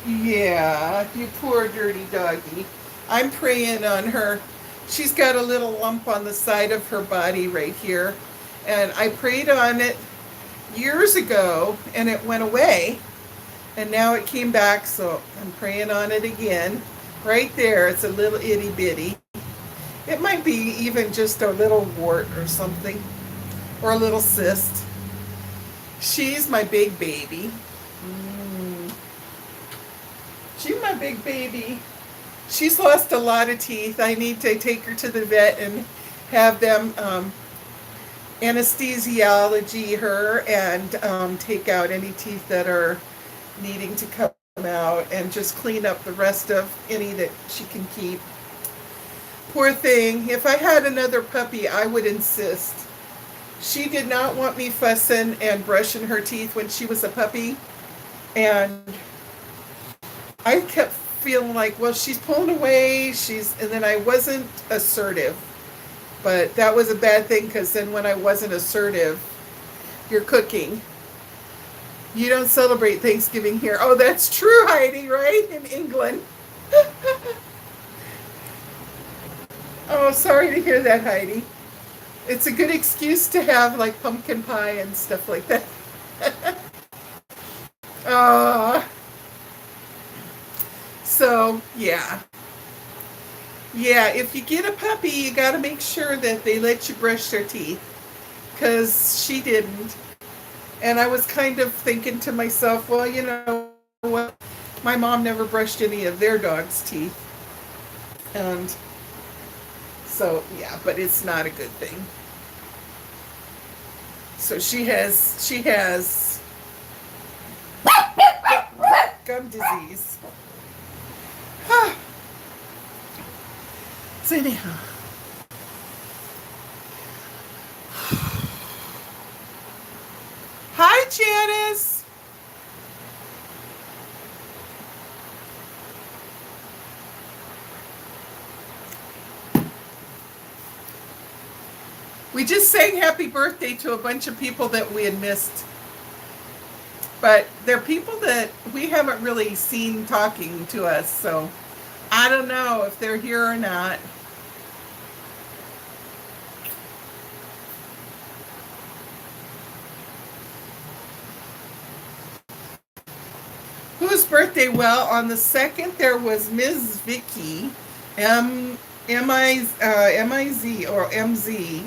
Yeah, you poor dirty doggy. I'm praying on her. She's got a little lump on the side of her body right here. And I prayed on it years ago and it went away. And now it came back, so I'm praying on it again. Right there, it's a little itty bitty. It might be even just a little wart or something, or a little cyst. She's my big baby. She's my big baby. She's lost a lot of teeth. I need to take her to the vet and have them anesthesiology her and take out any teeth that are needing to come out and just clean up the rest of any that she can keep. Poor thing. If I had another puppy, I would insist. She did not want me fussing and brushing her teeth when she was a puppy. And I kept feeling like, well, she's pulling away. And then I wasn't assertive. But that was a bad thing because then when I wasn't assertive, you're cooking. You don't celebrate Thanksgiving here. Oh, that's true, Heidi, right? In England. Oh, sorry to hear that, Heidi. It's a good excuse to have like pumpkin pie and stuff like that. So, yeah. Yeah, if you get a puppy, you got to make sure that they let you brush their teeth. Because she didn't. And I was kind of thinking to myself, well, you know what? My mom never brushed any of their dogs' teeth. And so, yeah, but it's not a good thing. So she has gum disease. So anyhow. Hi, Janice. We just sang happy birthday to a bunch of people that we had missed. But they're people that we haven't really seen talking to us, so I don't know if they're here or not. Whose birthday? Well, on the 2nd, there was Ms. Vicky, M-I-Z or M-Z.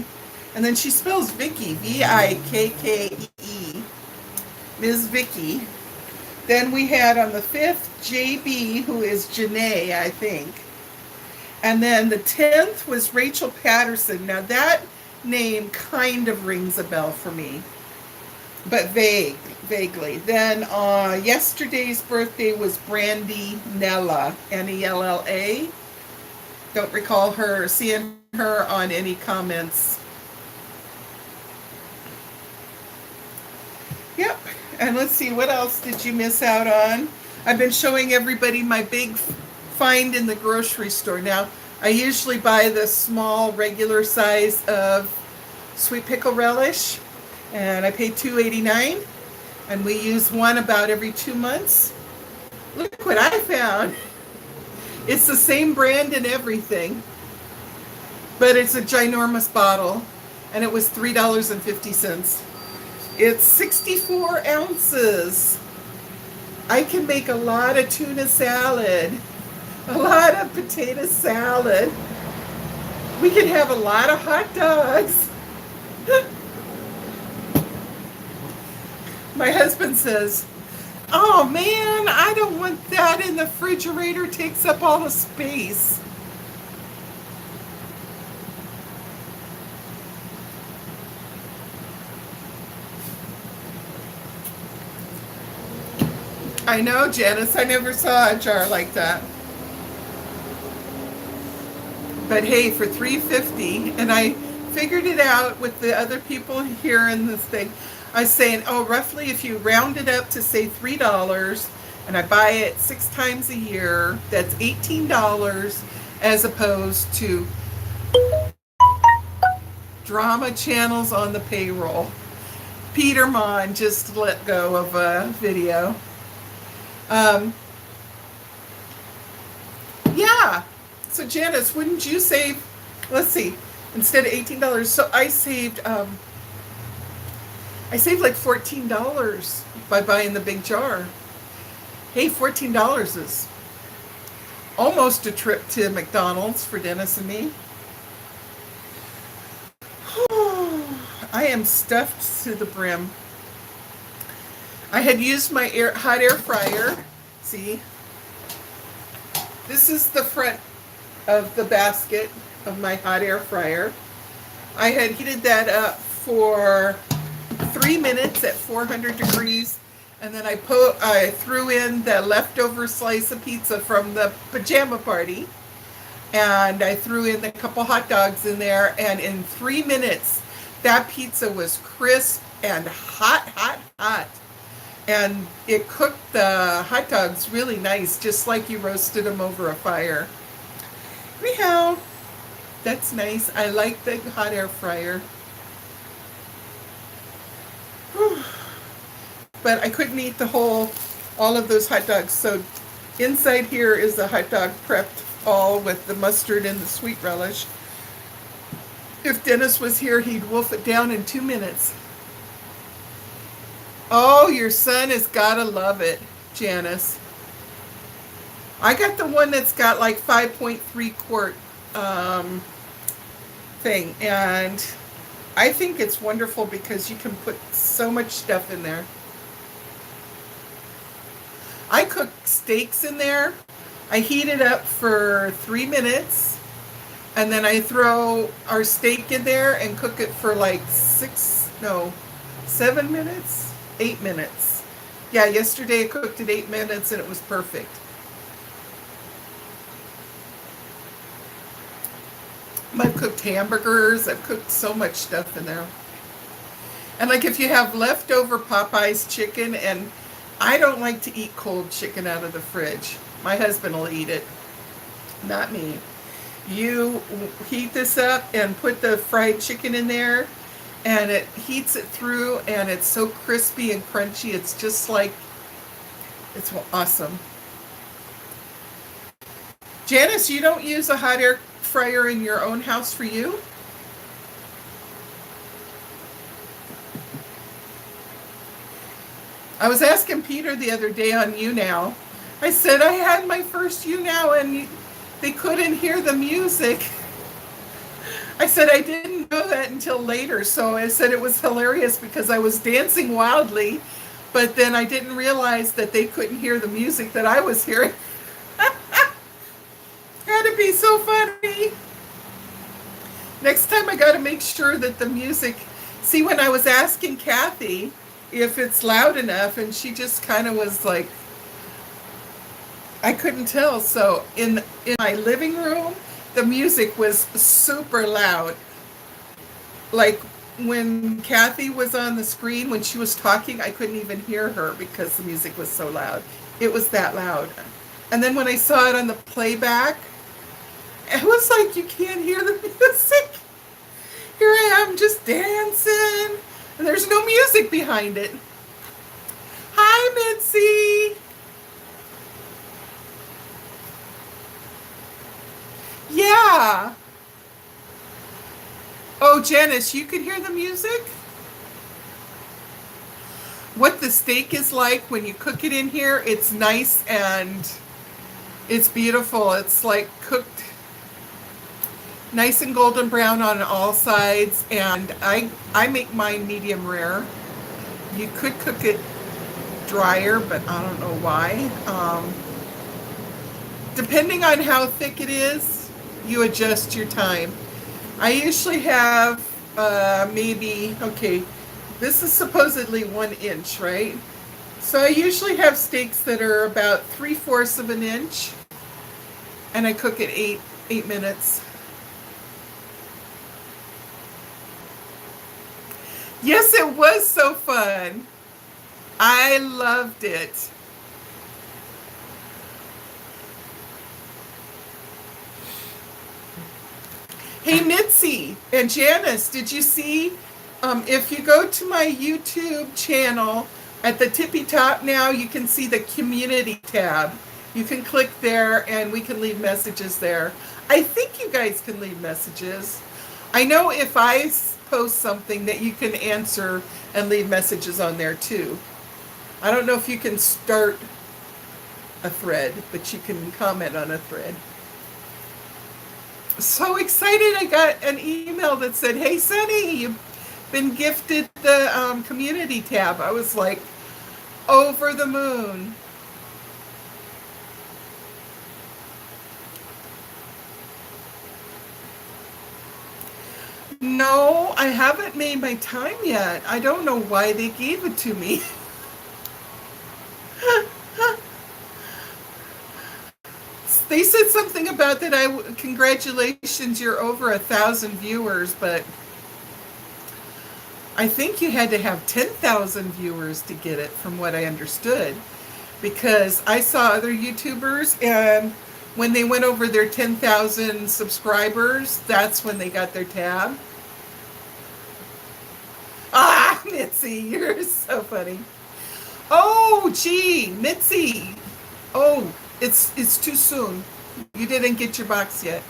And then she spells Vicky, V-I-K-K-E-E, Ms. Vicky. Then we had on the 5th, JB, who is Janae, I think. And then the 10th was Rachel Patterson. Now that name kind of rings a bell for me, but vaguely. Then yesterday's birthday was Brandy Nella, N-E-L-L-A. Don't recall seeing her on any comments. Yep. And let's see, what else did you miss out on? I've been showing everybody my big find in the grocery store. Now, I usually buy the small, regular size of sweet pickle relish, and I pay $2.89, and we use one about every 2 months. Look what I found. It's the same brand and everything, but it's a ginormous bottle, and it was $3.50. It's 64 ounces. I can make a lot of tuna salad, a lot of potato salad. We can have a lot of hot dogs. My husband says, oh man, I don't want that in the refrigerator. It takes up all the space. I know, Janice. I never saw a jar like that. But hey, for $3.50, and I figured it out with the other people here in this thing. I was saying, oh, roughly if you round it up to say $3, and I buy it 6 times a year. That's $18 as opposed to drama channels on the payroll. Peter Mon just let go of a video. Um, yeah. So Janice, wouldn't you save? Let's see. Instead of $18, so I saved like $14 by buying the big jar. Hey, $14 is almost a trip to McDonald's for Dennis and me. I am stuffed to the brim. I had used my hot air fryer. See, this is the front of the basket of my hot air fryer. I had heated that up for 3 minutes at 400 degrees, and then I threw in the leftover slice of pizza from the pajama party, and I threw in a couple hot dogs in there, and in 3 minutes that pizza was crisp and hot, hot, hot. And it cooked the hot dogs really nice, just like you roasted them over a fire. Anyhow, that's nice. I like the hot air fryer. Whew. But I couldn't eat all of those hot dogs. So inside here is the hot dog prepped all with the mustard and the sweet relish. If Dennis was here, he'd wolf it down in 2 minutes. Oh, your son has gotta love it, Janice. I got the one that's got like 5.3 quart thing, and I think it's wonderful because you can put so much stuff in there. I cook steaks in there. I heat it up for 3 minutes, and then I throw our steak in there and cook it for like 7 minutes, 8 minutes. Yeah, yesterday I cooked it 8 minutes and it was perfect. I've cooked hamburgers. I've cooked so much stuff in there. And like if you have leftover Popeye's chicken, and I don't like to eat cold chicken out of the fridge. My husband will eat it, not me. You heat this up and put the fried chicken in there, and it heats it through, and it's so crispy and crunchy. It's just like, it's awesome. Janice, you don't use a hot air fryer in your own house for you? I was asking Peter the other day on YouNow. I said I had my first YouNow and they couldn't hear the music. I said I didn't know that until later, so I said it was hilarious because I was dancing wildly, but then I didn't realize that they couldn't hear the music that I was hearing. Had to be so funny. Next time I got to make sure that the music, see, when I was asking Kathy if it's loud enough, and she just kind of was like, I couldn't tell. So in my living room, the music was super loud. Like when Kathy was on the screen, when she was talking, I couldn't even hear her because the music was so loud. It was that loud. And then when I saw it on the playback, it was like you can't hear the music. Here I am just dancing, and there's no music behind it. Hi, Mitzi. Yeah. Oh, Janice, you can hear the music? What the steak is like when you cook it in here, it's nice and it's beautiful. It's like cooked nice and golden brown on all sides, and I make mine medium rare. You could cook it drier, but I don't know why. Depending on how thick it is, you adjust your time. I usually have okay, this is supposedly 1 inch, right? So I usually have steaks that are about 3/4 of an inch, and I cook it 8 minutes. Yes, it was so fun. I loved it. Hey, Mitzi and Janice, did you see? If you go to my YouTube channel, at the tippy top now, you can see the community tab. You can click there and we can leave messages there. I think you guys can leave messages. I know if I post something that you can answer and leave messages on there too. I don't know if you can start a thread, but you can comment on a thread. So excited, I got an email that said, hey Sunny, you've been gifted the community tab. I was like over the moon. No, I haven't made my time yet. I don't know why they gave it to me. They said something about that congratulations, you're over 1,000 viewers, but I think you had to have 10,000 viewers to get it, from what I understood, because I saw other YouTubers and when they went over their 10,000 subscribers, that's when they got their tab. Ah, Mitzi, you're so funny. Oh, gee, Mitzi. Oh, it's too soon. You didn't get your box yet.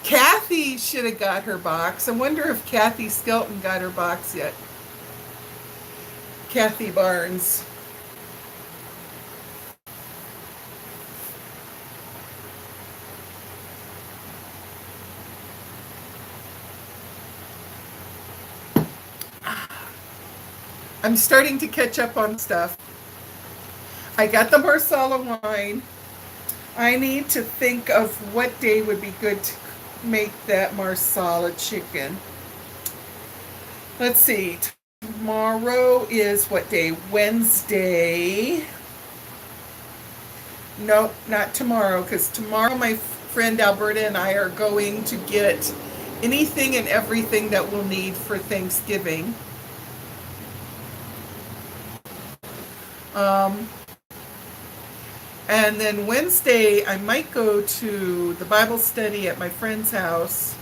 Kathy should have got her box. I wonder if Kathy Skelton got her box yet. Kathy Barnes. I'm starting to catch up on stuff. I got the Marsala wine. I need to think of what day would be good to make that Marsala chicken. Let's see. Tomorrow is what day? Wednesday. Nope, not tomorrow, because tomorrow my friend Alberta and I are going to get anything and everything that we'll need for Thanksgiving. And then Wednesday, I might go to the Bible study at my friend's house.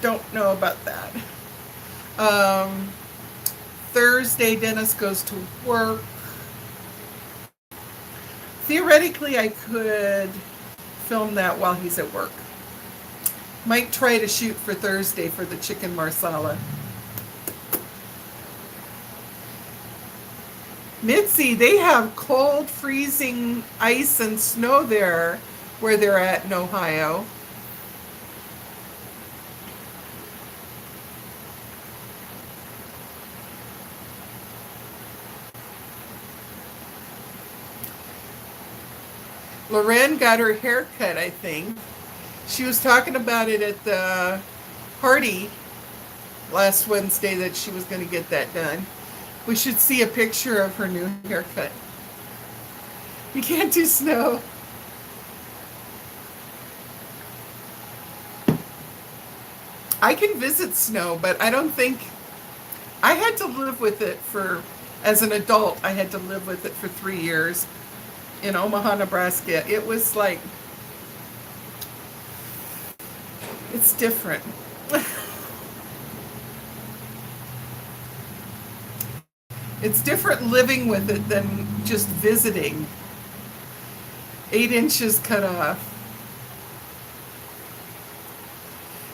Don't know about that. Thursday, Dennis goes to work. Theoretically, I could film that while he's at work. Might try to shoot for Thursday for the chicken marsala. Mitzi, they have cold, freezing ice and snow there where they're at in Ohio. Loren got her hair cut, I think. She was talking about it at the party last Wednesday that she was going to get that done. We should see a picture of her new haircut. You can't do snow. I can visit snow, but I don't think... I had to live with it as an adult, I had to live with it for 3 years in Omaha, Nebraska. It was like... It's different. It's different living with it than just visiting. 8 inches cut off.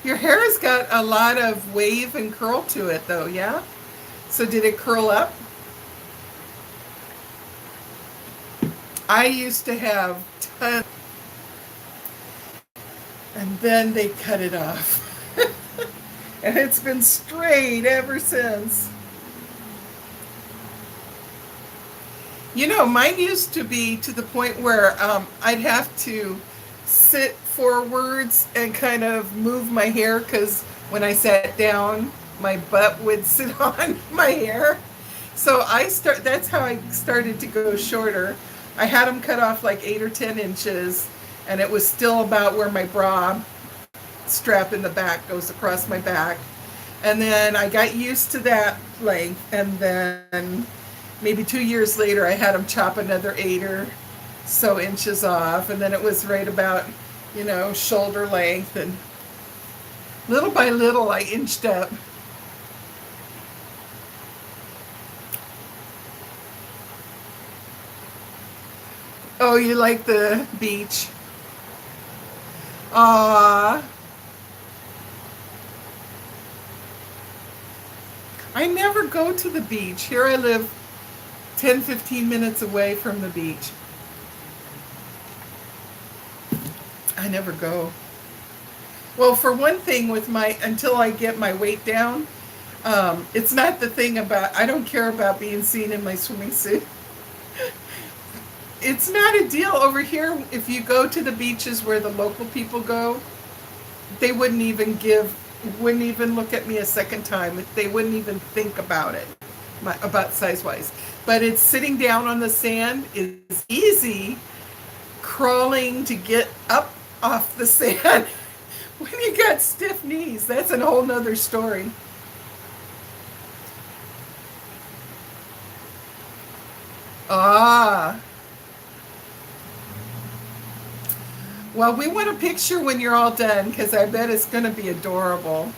Your hair has got a lot of wave and curl to it though, yeah? So did it curl up? I used to have tons. And then they cut it off. And it's been straight ever since. You know, mine used to be to the point where I'd have to sit forwards and kind of move my hair, because when I sat down, my butt would sit on my hair. So that's how I started to go shorter. I had them cut off like 8 or 10 inches, and it was still about where my bra strap in the back goes across my back. And then I got used to that length, and then maybe 2 years later, I had them chop another 8 or so inches off, and then it was right about shoulder length, and little by little I inched up. Oh, you like the beach? Ah, I never go to the beach. Here I live 10, 15 minutes away from the beach. I never go. Well, for one thing, until I get my weight down, it's not the thing about, I don't care about being seen in my swimming suit. It's not a deal over here. If you go to the beaches where the local people go, they wouldn't even look at me a second time. They wouldn't even think about it, about size-wise. But it's sitting down on the sand is easy. Crawling to get up off the sand when you got stiff knees, that's a whole nother story. Ah, well, we want a picture when you're all done because I bet it's going to be adorable.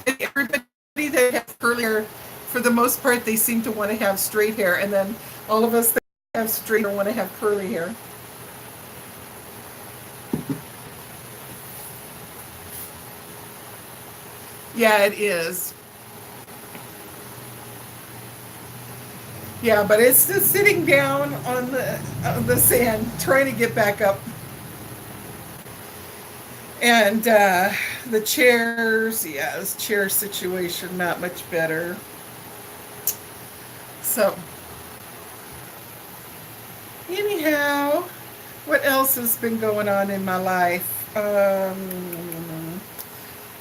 Everybody that has curly hair, for the most part, they seem to want to have straight hair, and then all of us that have straight hair want to have curly hair. Yeah, it is. Yeah, but it's just sitting down on the sand, trying to get back up. And the chairs, yeah, this chair situation not much better. So, anyhow, what else has been going on in my life?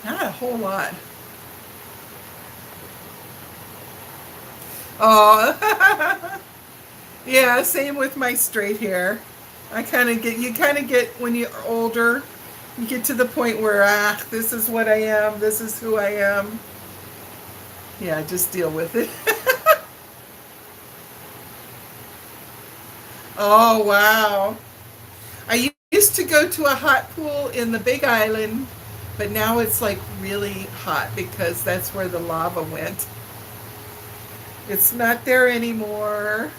Not a whole lot. Oh, yeah, same with my straight hair. You kind of get, when you're older, you get to the point where, this is what I am, this is who I am. Yeah, just deal with it. Oh, wow. I used to go to a hot pool in the Big Island, but now it's like really hot because that's where the lava went. It's not there anymore.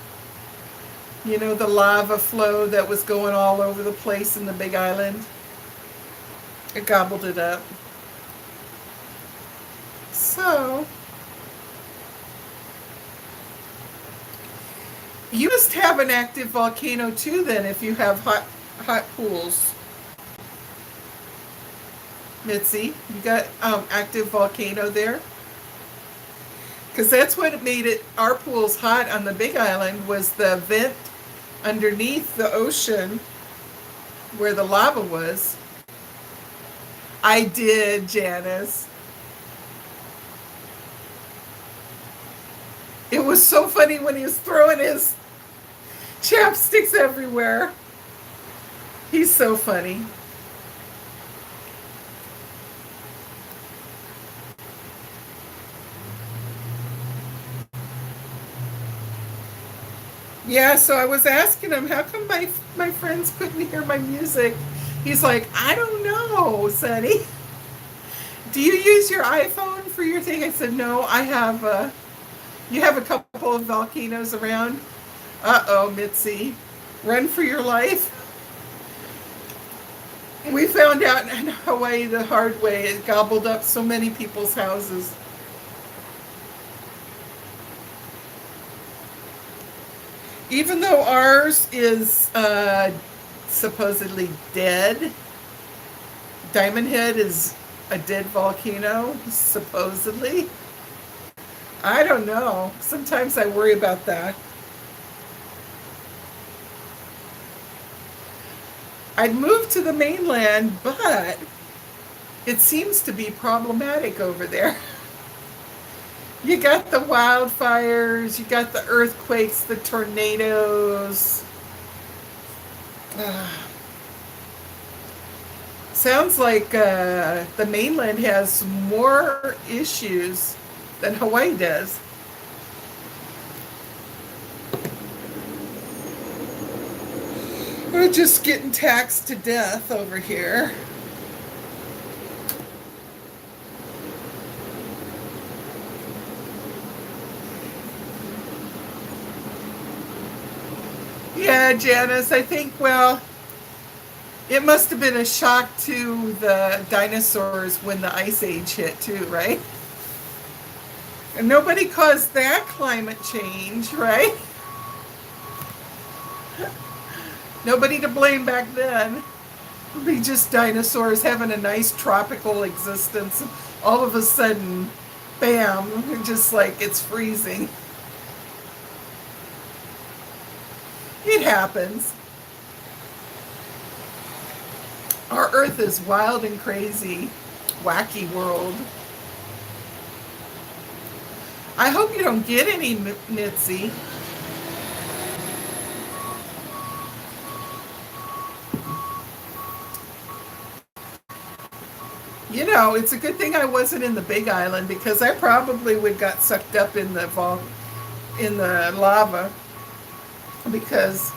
The lava flow that was going all over the place in the Big Island. It gobbled it up. So, you must have an active volcano too then if you have hot pools. Mitzi, you got active volcano there? Because that's what made our pools hot on the Big Island was the vent underneath the ocean where the lava was. I did, Janice. It was so funny when he was throwing his chapsticks everywhere. He's so funny. Yeah, so I was asking him, how come my friends couldn't hear my music? He's like, I don't know, Sonny. Do you use your iPhone for your thing? I said, no, I have you have a couple of volcanoes around. Uh-oh, Mitzi. Run for your life. We found out in Hawaii the hard way. It gobbled up so many people's houses. Even though ours is supposedly dead, Diamond Head is a dead volcano, supposedly. I don't know. Sometimes I worry about that. I'd move to the mainland, but it seems to be problematic over there. You got the wildfires, you got the earthquakes, the tornadoes. Sounds like the mainland has more issues than Hawaii does. We're just getting taxed to death over here. Yeah, Janice, I think, well, it must have been a shock to the dinosaurs when the Ice Age hit, too, right? And nobody caused that climate change, right? Nobody to blame back then. It'd be just dinosaurs having a nice tropical existence. All of a sudden, bam, just like it's freezing. It happens. Our Earth is wild and crazy, wacky world. I hope you don't get any, Mitzi. You know, it's a good thing I wasn't in the Big Island because I probably would got sucked up in the lava. Because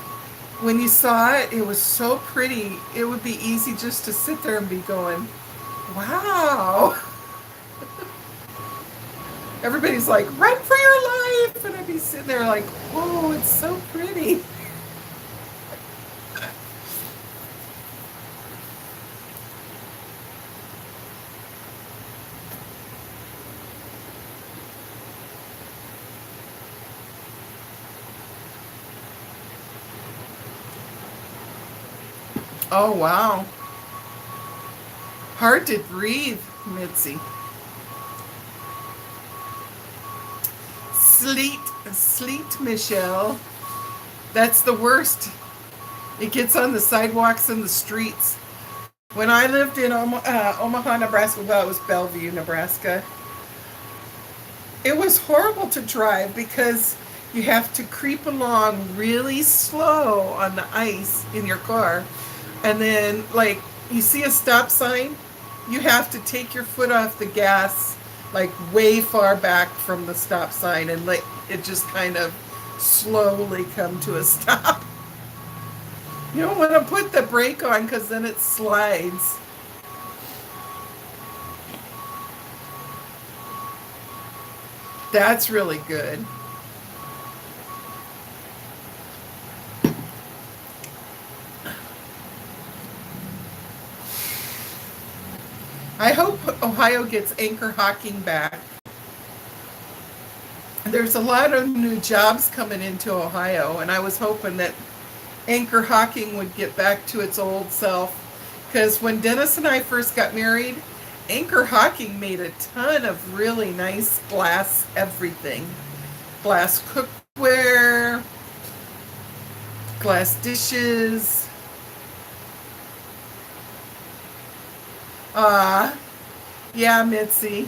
when you saw it, it was so pretty. It would be easy just to sit there and be going, "Wow!" Everybody's like, "Run for your life!" And I'd be sitting there like, "Whoa, it's so pretty." Oh, wow. Hard to breathe, Mitzi. Sleet, Michelle. That's the worst. It gets on the sidewalks and the streets. When I lived in Omaha, Nebraska, well, it was Bellevue, Nebraska, it was horrible to drive because you have to creep along really slow on the ice in your car. And then, like, you see a stop sign, you have to take your foot off the gas, like, way far back from the stop sign and let it just kind of slowly come to a stop. You don't want to put the brake on because then it slides. That's really good. I hope Ohio gets anchor hocking back. There's a lot of new jobs coming into Ohio, and I was hoping that anchor hocking would get back to its old self. Because when Dennis and I first got married, anchor hocking made a ton of really nice glass everything. Glass cookware, glass dishes. Yeah, Mitzi.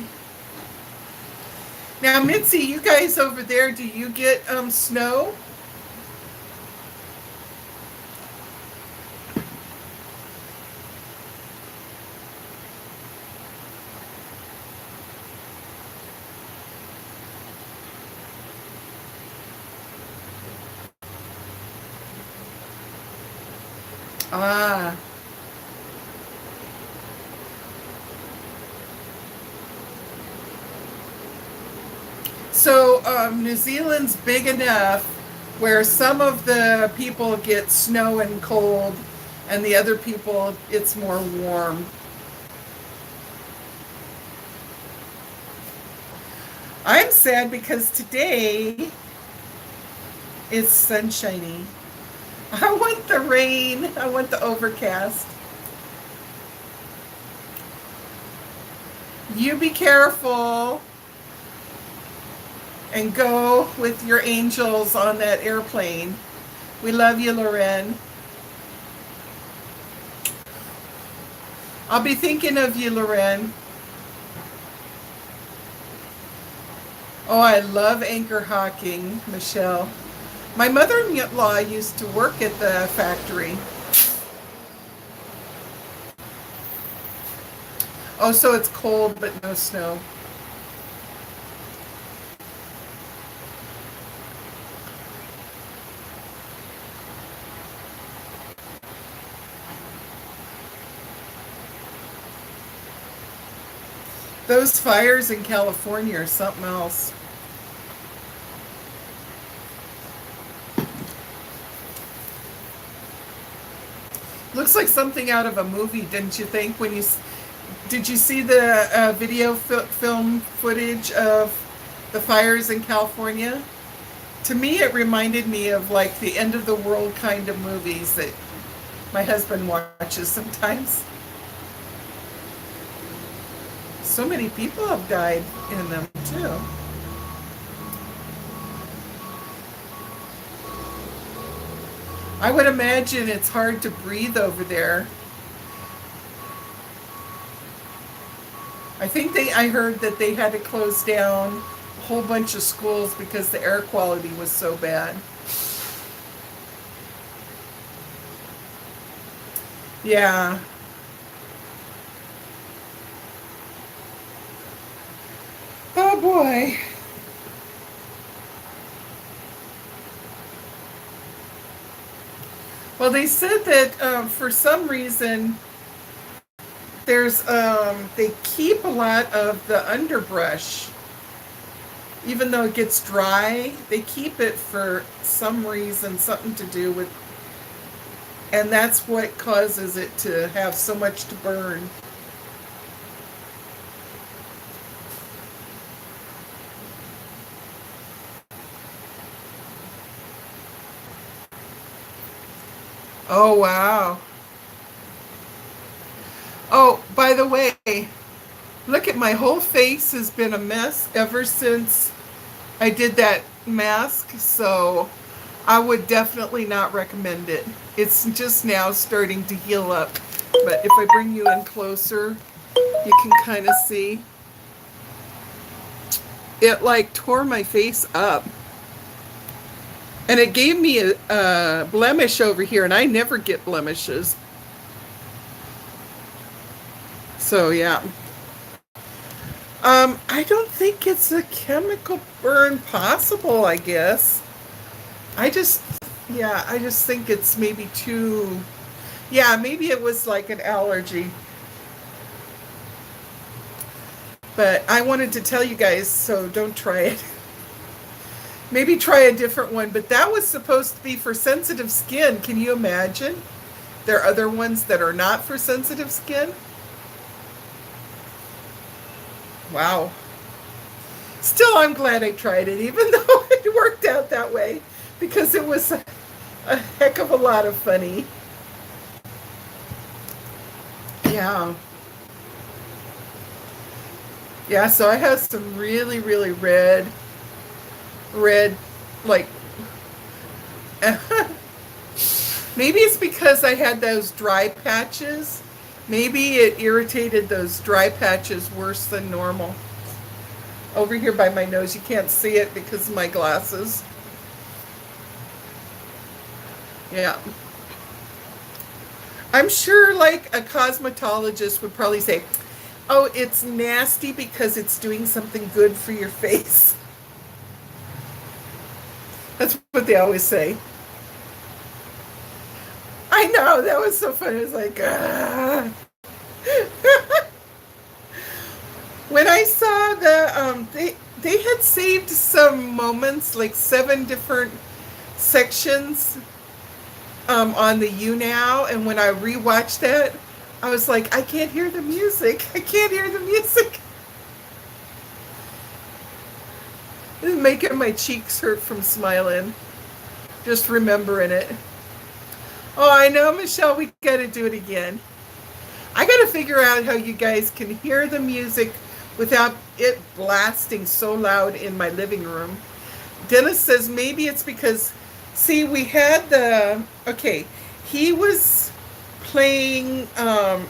Now, Mitzi, you guys over there, do you get snow? Ah. So New Zealand's big enough where some of the people get snow and cold, and the other people it's more warm. I'm sad because today it's sunshiny. I want the rain. I want the overcast. You be careful and go with your angels on that airplane. We love you, Loren. I'll be thinking of you, Loren. Oh, I love anchor hocking, Michelle. My mother-in-law used to work at the factory. Oh, so it's cold but no snow. Those fires in California are something else. Looks like something out of a movie, didn't you think? Did you see the film footage of the fires in California? To me, it reminded me of like the end of the world kind of movies that my husband watches sometimes. So many people have died in them too. I would imagine it's hard to breathe over there. I heard that they had to close down a whole bunch of schools because the air quality was so bad. Yeah. Oh boy. Well, they said that for some reason they keep a lot of the underbrush, even though it gets dry. They keep it for some reason, something to do with, and that's what causes it to have so much to burn. Oh wow. Oh, by the way, look at my whole face has been a mess ever since I did that mask, so I would definitely not recommend it. It's just now starting to heal up. But if I bring you in closer, you can kind of see. It like tore my face up. And it gave me a blemish over here, and I never get blemishes. So yeah. I don't think it's a chemical burn possible, I guess. I just, yeah, I just think it's maybe too, yeah, maybe it was like an allergy. But I wanted to tell you guys, so don't try it. Maybe try a different one, but that was supposed to be for sensitive skin. Can you imagine? There are other ones that are not for sensitive skin. Wow. Still, I'm glad I tried it, even though it worked out that way, because it was a heck of a lot of funny. Yeah. Yeah, so I have some really, really red, like, maybe it's because I had those dry patches. Maybe it irritated those dry patches worse than normal. Over here by my nose, you can't see it because of my glasses. Yeah. I'm sure like a cosmetologist would probably say, oh, it's nasty because it's doing something good for your face. That's what they always say. I know, that was so funny. It was like, ah. When I saw they had saved some moments, like 7 different sections on the YouNow, and when I rewatched that, I was like, I can't hear the music. I can't hear the music. It's making my cheeks hurt from smiling, just remembering it. Oh, I know, Michelle, we gotta do it again. I gotta figure out how you guys can hear the music without it blasting so loud in my living room. Dennis says maybe it's because, see, we had okay, he was playing the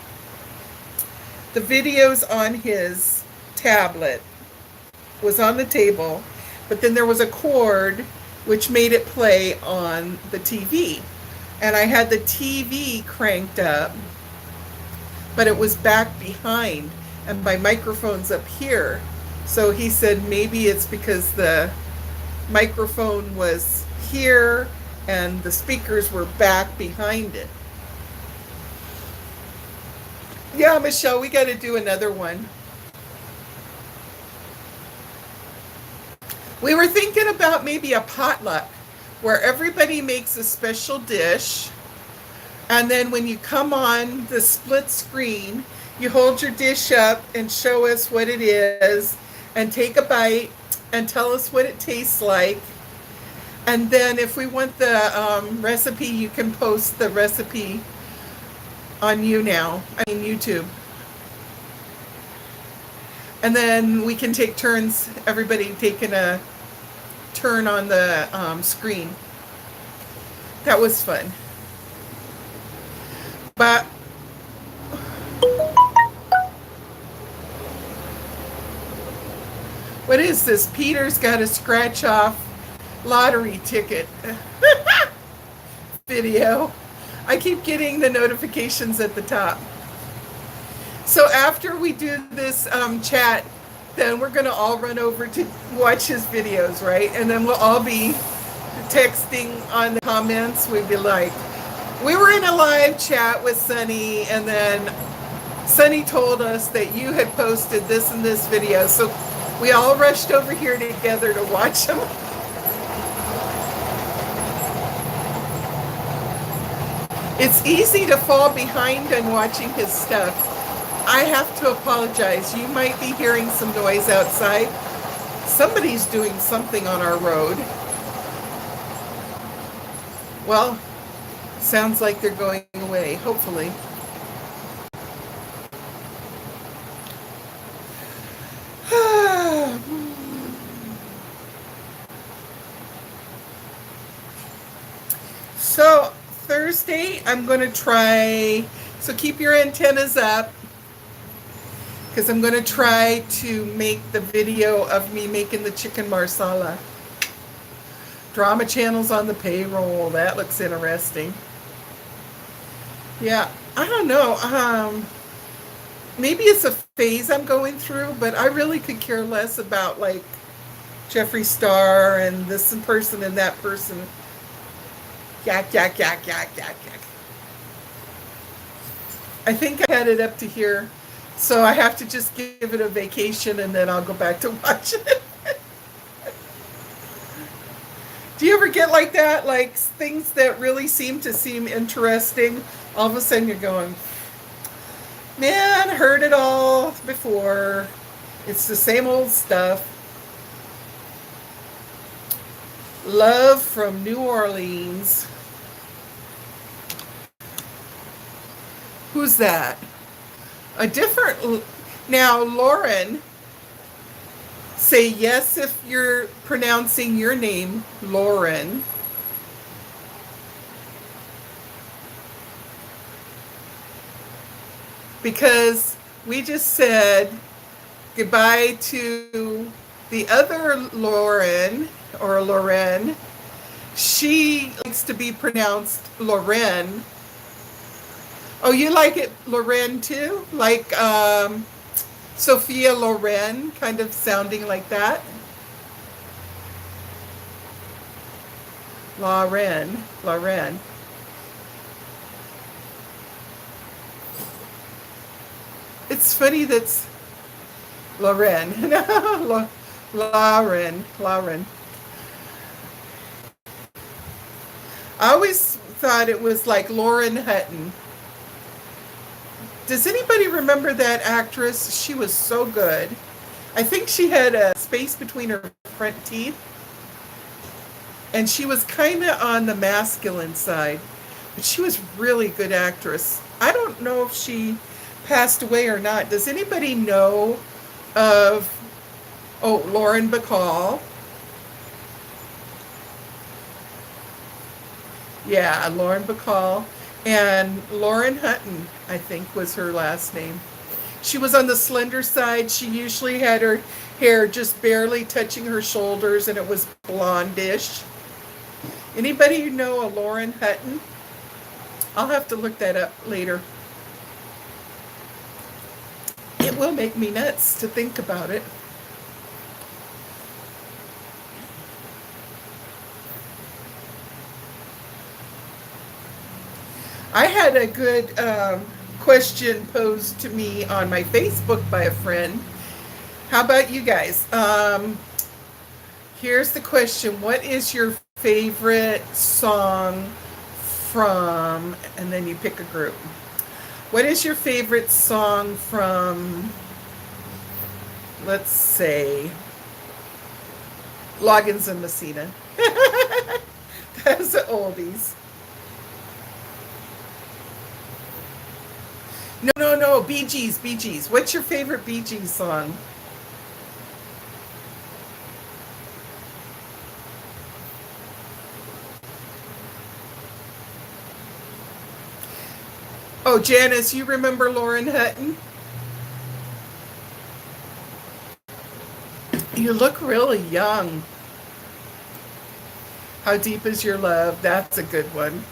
videos on his tablet, was on the table, but then there was a cord which made it play on the TV. And I had the TV cranked up, but it was back behind, and my microphone's up here. So he said maybe it's because the microphone was here and the speakers were back behind it. Yeah, Michelle, we got to do another one. We were thinking about maybe a potluck where everybody makes a special dish, and then when you come on the split screen, you hold your dish up and show us what it is and take a bite and tell us what it tastes like. And then if we want the recipe, you can post the recipe on YouTube. And then we can take turns, everybody taking a turn on the screen. That was fun. But what is this? Peter's got a scratch off lottery ticket video. I keep getting the notifications at the top. So after we do this chat, then we're going to all run over to watch his videos, right? And then we'll all be texting on the comments. We'd be like, we were in a live chat with Sunny, and then Sunny told us that you had posted this and this video. So we all rushed over here together to watch them. It's easy to fall behind on watching his stuff. I have to apologize. You might be hearing some noise outside. Somebody's doing something on our road. Well, sounds like they're going away, hopefully. So Thursday, I'm going to try, so keep your antennas up, because I'm going to try to make the video of me making the chicken marsala. Drama Channel's on the payroll. That looks interesting. Yeah, I don't know. Maybe it's a phase I'm going through, but I really could care less about like Jeffree Star and this person and that person. Yak, yak, yak, yak, yak, yak. I think I had it up to here, so I have to just give it a vacation and then I'll go back to watching it. Do you ever get like that? Like things that really seem interesting, all of a sudden you're going, man, heard it all before. It's the same old stuff. Love from New Orleans. Who's that? A different... Now, Lauren, say yes if you're pronouncing your name, Lauren. Because we just said goodbye to the other Lauren, or Loren. She likes to be pronounced Loren. Oh, you like it Loren too? Like Sophia Loren, kind of sounding like that? Loren. It's funny that's Loren. Lauren. I always thought it was like Lauren Hutton. Does anybody remember that actress? She was so good. I think she had a space between her front teeth. And she was kind of on the masculine side. But she was really good actress. I don't know if she passed away or not. Does anybody know of... Oh, Lauren Bacall. Yeah, Lauren Bacall. And Lauren Hutton, I think, was her last name. She was on the slender side. She usually had her hair just barely touching her shoulders, and it was blondish. Anybody know a Lauren Hutton? I'll have to look that up later. It will make me nuts to think about it. I had a good question posed to me on my Facebook by a friend. How about you guys? Here's the question. What is your favorite song from, and then you pick a group. What is your favorite song from, let's say, Loggins and Messina? That's the oldies. No, no, no. Bee Gees, Bee Gees. What's your favorite Bee Gees song? Oh, Janice, you remember Lauren Hutton? You look really young. How Deep Is Your Love? That's a good one.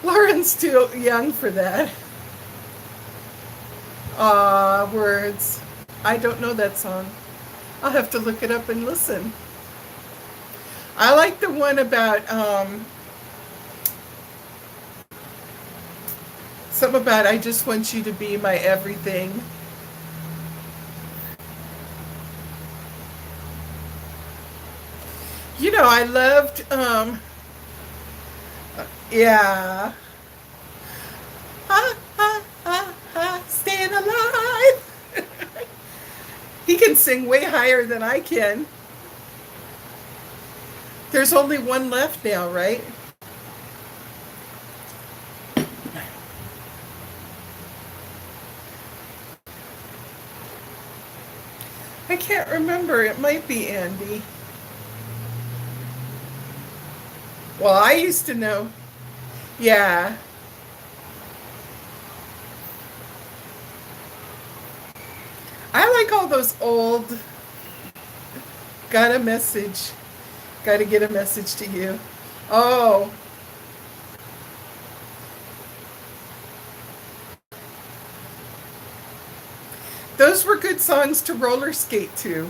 Lauren's too young for that. Aw, words. I don't know that song. I'll have to look it up and listen. I like the one about something about I just want you to be my everything. You know, I loved yeah. Ha ha ha ha, staying alive. He can sing way higher than I can. There's only one left now, right? I can't remember. It might be Andy. Well, I used to know. Yeah. I like all those old, got a message. Got to get a message to you. Oh, those were good songs to roller skate to.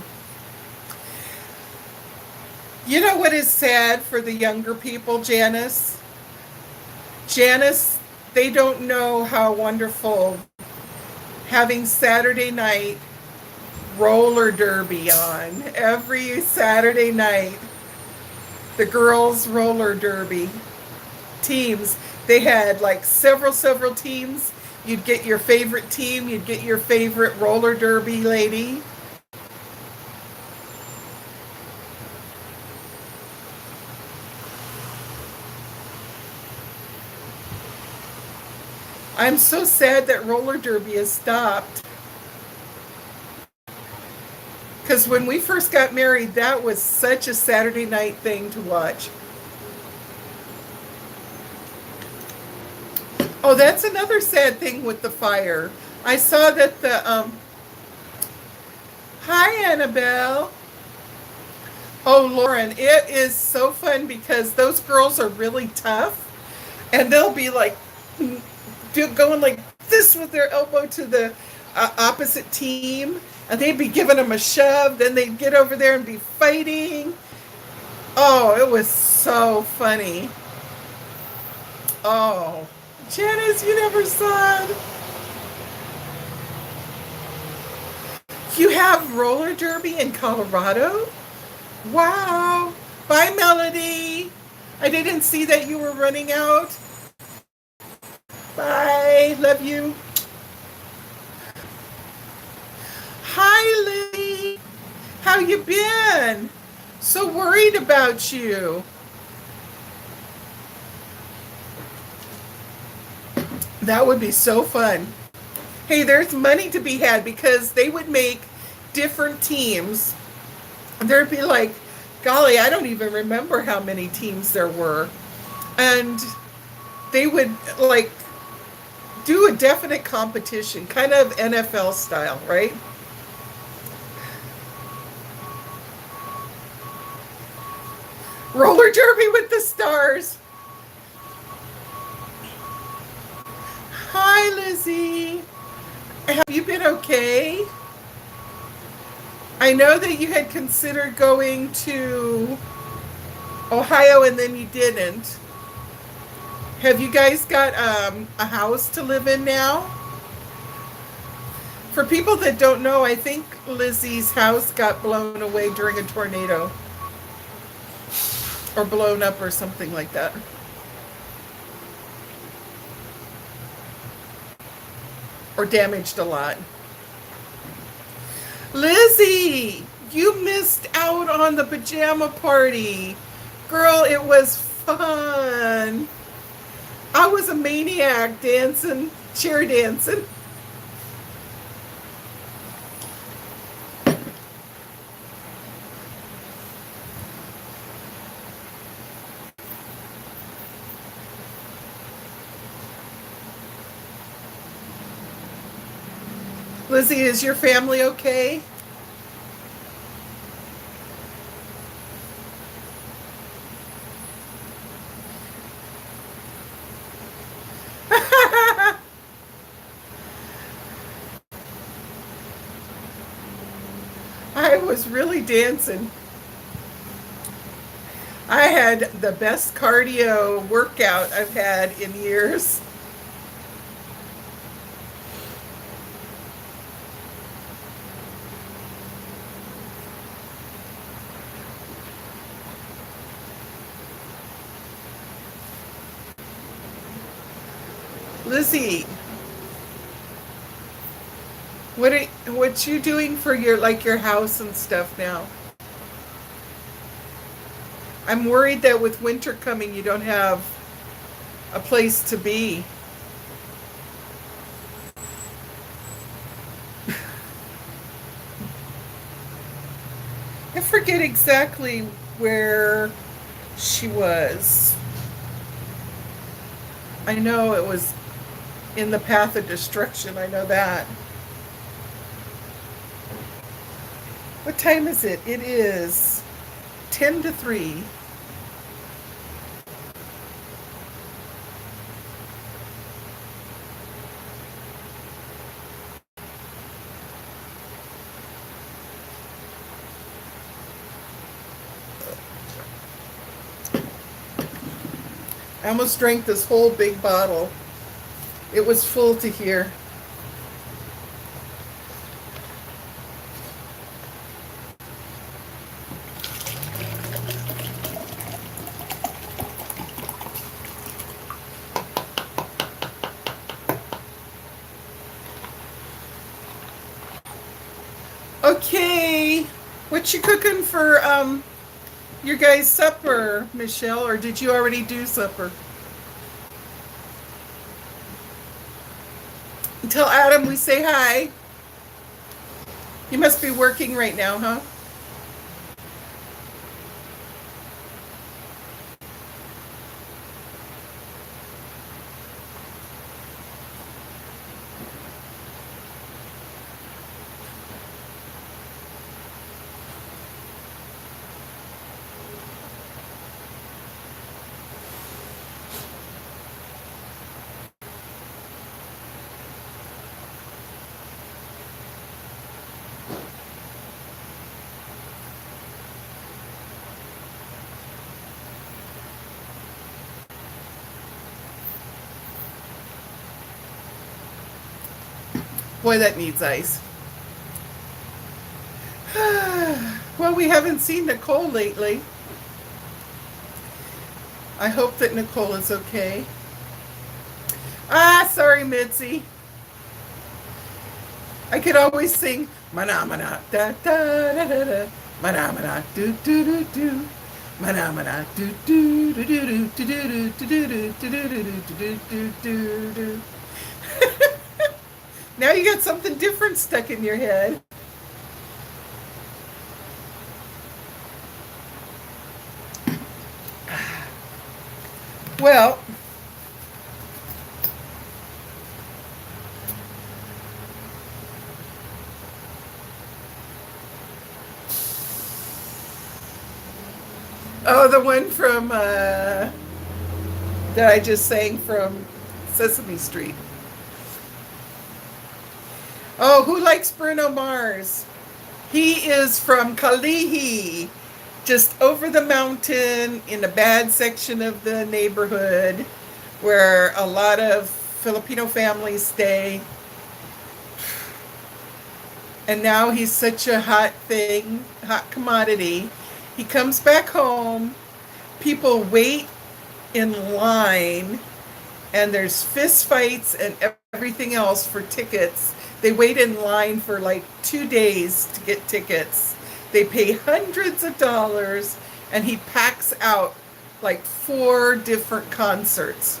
You know what is sad for the younger people, Janice? Janice, they don't know how wonderful having Saturday night roller derby on. Every Saturday night, the girls' roller derby teams. They had like several teams. You'd get your favorite team, you'd get your favorite roller derby lady. I'm so sad that roller derby has stopped. Because when we first got married, that was such a Saturday night thing to watch. Oh, that's another sad thing with the fire. I saw that the hi Annabelle. Oh, Lauren, it is so fun because those girls are really tough and they'll be like going like this with their elbow to the opposite team, and they'd be giving them a shove. Then they'd get over there and be fighting. Oh, it was so funny. Oh, Janice, you never saw it. You have roller derby in Colorado? Wow. Bye, Melody. I didn't see that you were running out. Bye. Love you. Hi, Lily. How you been? So worried about you. That would be so fun. Hey, there's money to be had because they would make different teams. There'd be like, golly, I don't even remember how many teams there were. And they would like do a definite competition, kind of NFL style, right? Roller derby with the stars. Hi, Lizzie. Have you been okay? I know that you had considered going to Ohio and then you didn't. Have you guys got a house to live in now? For people that don't know, I think Lizzie's house got blown away during a tornado or blown up or something like that. Or damaged a lot. Lizzie, you missed out on the pajama party. Girl, it was fun. I was a maniac dancing, chair dancing. Lizzie, is your family okay? I was really dancing. I had the best cardio workout I've had in years. Lizzie, what you doing for your house and stuff now? I'm worried that with winter coming you don't have a place to be. I forget exactly where she was. I know it was in the path of destruction. I know that. What time is it? It is 10 to 3. I almost drank this whole big bottle. It was full to here. Okay, what you cooking for your guys' supper, Michelle, or did you already do supper? Tell Adam we say hi. You must be working right now, huh? Boy, that needs ice. Well, we haven't seen Nicole lately. I hope that Nicole is okay. Ah, sorry, Mitzi. I could always sing mana mana da da da da da mana mana do do do do mana mana do do do do do do do do do do do do do do do. Now you got something different stuck in your head. Well, oh, the one from that I just sang from Sesame Street. Oh, who likes Bruno Mars? He is from Kalihi, just over the mountain in a bad section of the neighborhood. where a lot of Filipino families stay. And now he's such a hot thing, hot commodity. He comes back home, people wait in line, and there's fist fights and everything else for tickets. They wait in line for like 2 days to get tickets. They pay hundreds of dollars, and he packs out like 4 different concerts.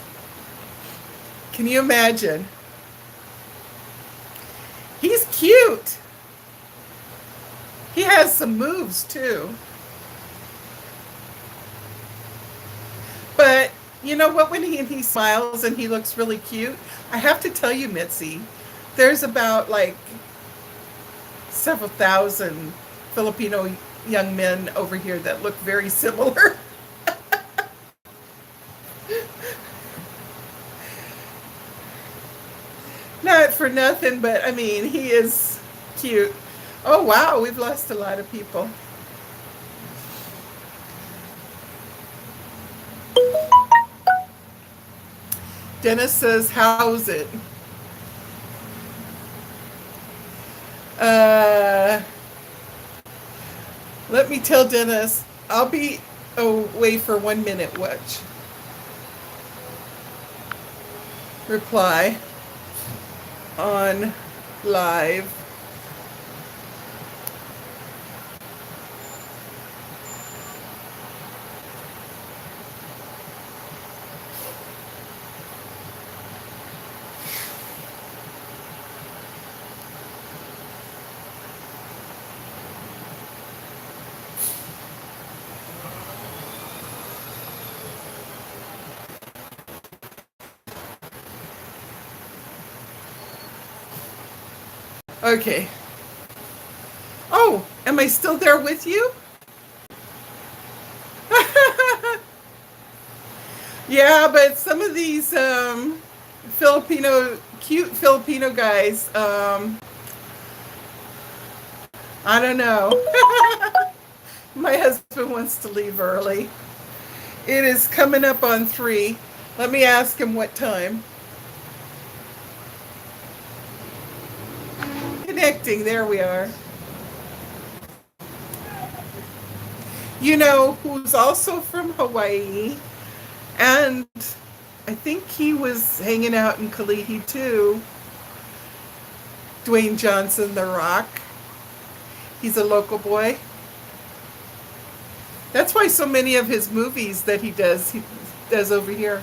Can you imagine? He's cute. He has some moves too. But you know what? When he smiles and he looks really cute, I have to tell you, Mitzi, there's about like several thousand Filipino young men over here that look very similar. Not for nothing, but I mean, he is cute. Oh, wow, we've lost a lot of people. Dennis says, how's it? Uh, Let me tell Dennis, I'll be away for 1 minute. Watch. Reply on live. Okay. Oh, am I still there with you? Yeah, but some of these cute Filipino guys, I don't know. My husband wants to leave early. It is coming up on 3. Let me ask him what time. Connecting, there we are. You know who's also from Hawaii, and I think he was hanging out in Kalihi too. Dwayne Johnson, The Rock. He's a local boy. That's why so many of his movies that he does over here.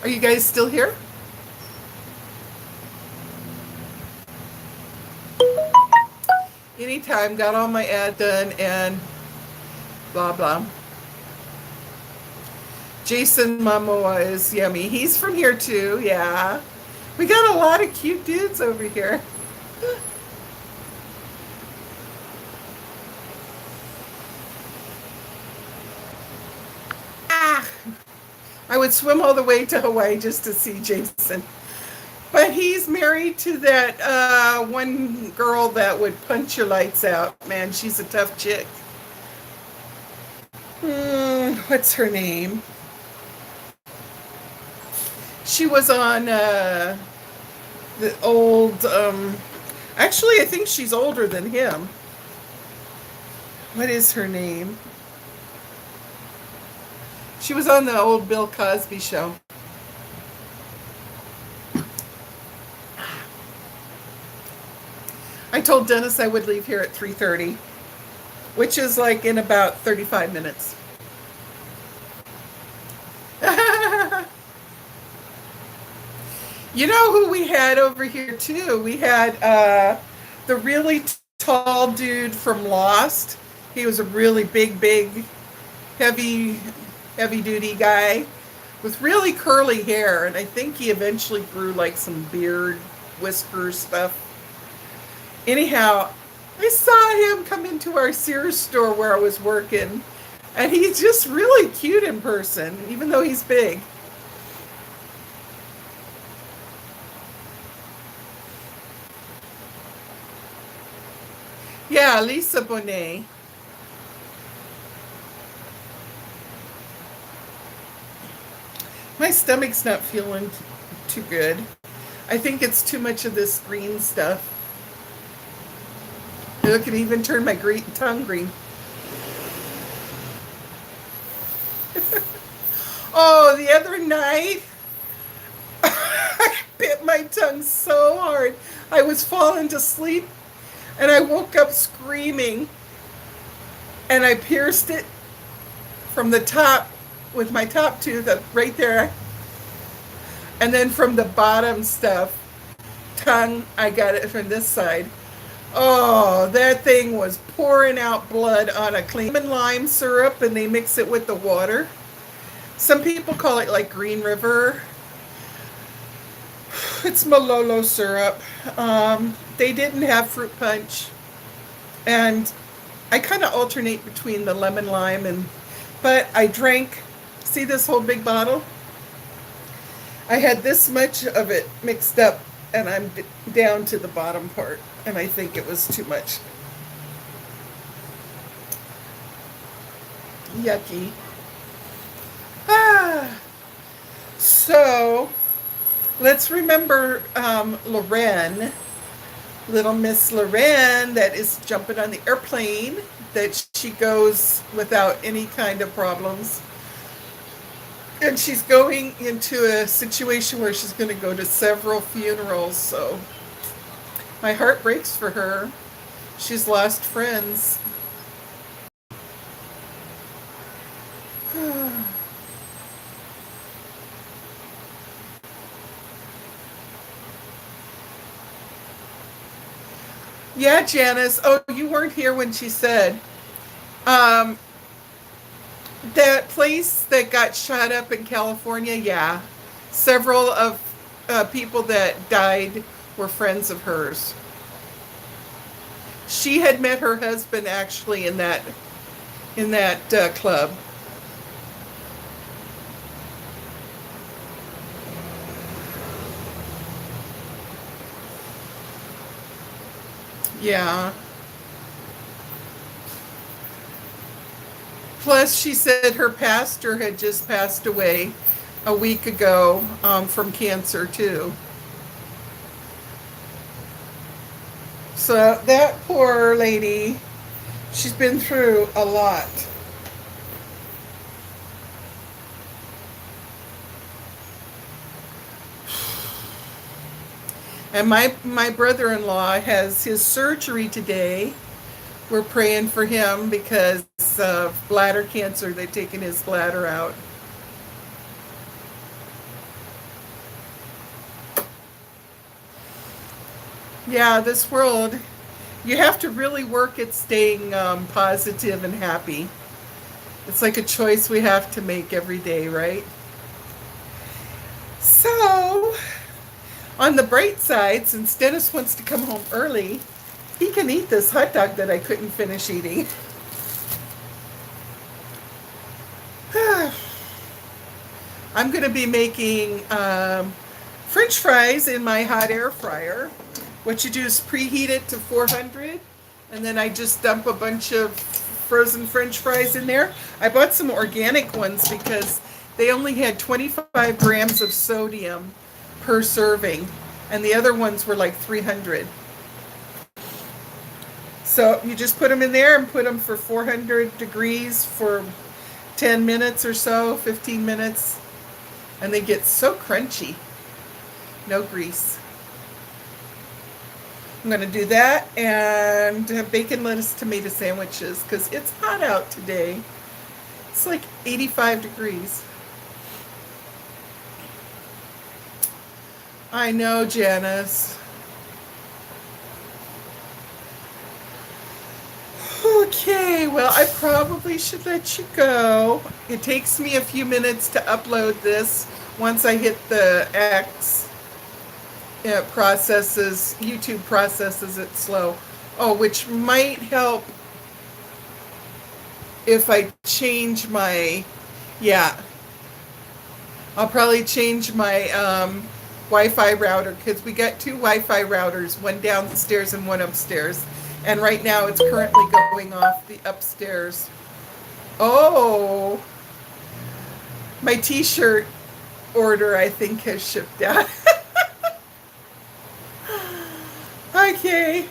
Are you guys still here? Anytime, got all my ad done and blah blah. Jason Momoa is yummy. He's from here too, yeah. We got a lot of cute dudes over here. Ah, I would swim all the way to Hawaii just to see Jason. But he's married to that one girl that would punch your lights out. Man, she's a tough chick. What's her name? She was on the old. Actually, I think she's older than him. What is her name? She was on the old Bill Cosby show. I told Dennis I would leave here at 3:30, which is like in about 35 minutes. You know who we had over here too? We had the really tall dude from Lost. He was a really big, heavy duty guy with really curly hair, and I think he eventually grew like some beard, whisker stuff. Anyhow, I saw him come into our Sears store where I was working, and he's just really cute in person, even though he's big. Yeah, Lisa Bonet. My stomach's not feeling too good. I think it's too much of this green stuff. It can even turn my tongue green. Oh, the other night, I bit my tongue so hard. I was falling to sleep and I woke up screaming and I pierced it from the top with my top tooth up right there. And then from the bottom stuff, tongue, I got it from this side. Oh, that thing was pouring out blood on a clean lemon lime syrup, and they mix it with the water. Some people call it like Green River. It's Malolo syrup. They didn't have fruit punch, and I kind of alternate between the lemon lime and. But I drank. See this whole big bottle? I had this much of it mixed up, and I'm down to the bottom part, and I think it was too much. Yucky. Ah. So let's remember Loren, little Miss Loren, that is jumping on the airplane, that she goes without any kind of problems. And she's going into a situation where she's going to go to several funerals. So my heart breaks for her. She's lost friends. Yeah, Janice. Oh, you weren't here when she said um, that place that got shot up in California. Yeah, several of people that died were friends of hers. She had met her husband actually in that club. Yeah. Plus, she said her pastor had just passed away a week ago from cancer too. So that poor lady, she's been through a lot. And my brother-in-law has his surgery today. We're praying for him because of bladder cancer. They've taken his bladder out. Yeah, this world, you have to really work at staying positive and happy. It's like a choice we have to make every day, right? So, on the bright side, since Dennis wants to come home early, he can eat this hot dog that I couldn't finish eating. I'm going to be making French fries in my hot air fryer. What you do is preheat it to 400, and then I just dump a bunch of frozen French fries in there. I bought some organic ones because they only had 25 grams of sodium per serving, and the other ones were like 300. So you just put them in there and put them for 400 degrees for 10 minutes or so, 15 minutes, and they get so crunchy. No grease. I'm going to do that and have bacon, lettuce, tomato sandwiches because it's hot out today. It's like 85 degrees. I know, Janice. Okay, well, I probably should let you go. It takes me a few minutes to upload this. Once I hit the X, it processes, YouTube processes it slow. Oh, which might help if I change my, yeah, I'll probably change my Wi-Fi router because we got two Wi-Fi routers, one downstairs and one upstairs. And right now it's currently going off the upstairs. Oh, my t-shirt order, I think, has shipped out. Okay.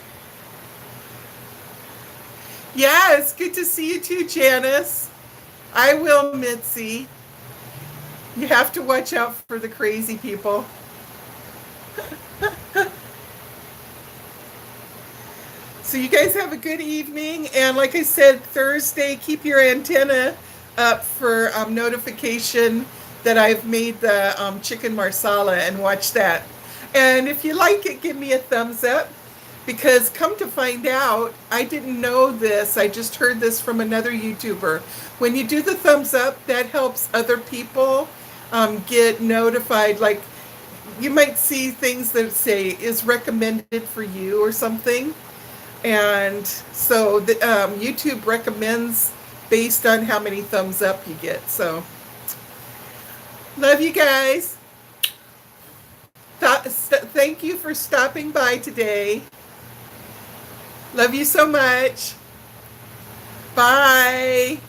Yeah, it's good to see you too, Janice. I will, Mitzi. You have to watch out for the crazy people. So you guys have a good evening. And like I said, Thursday, keep your antenna up for notification that I've made the chicken marsala, and watch that. And if you like it, give me a thumbs up. Because come to find out, I didn't know this. I just heard this from another YouTuber. When you do the thumbs up, that helps other people get notified. Like, you might see things that say is recommended for you or something. And so YouTube recommends based on how many thumbs up you get. So, love you guys. Thank you for stopping by today. Love you so much. Bye.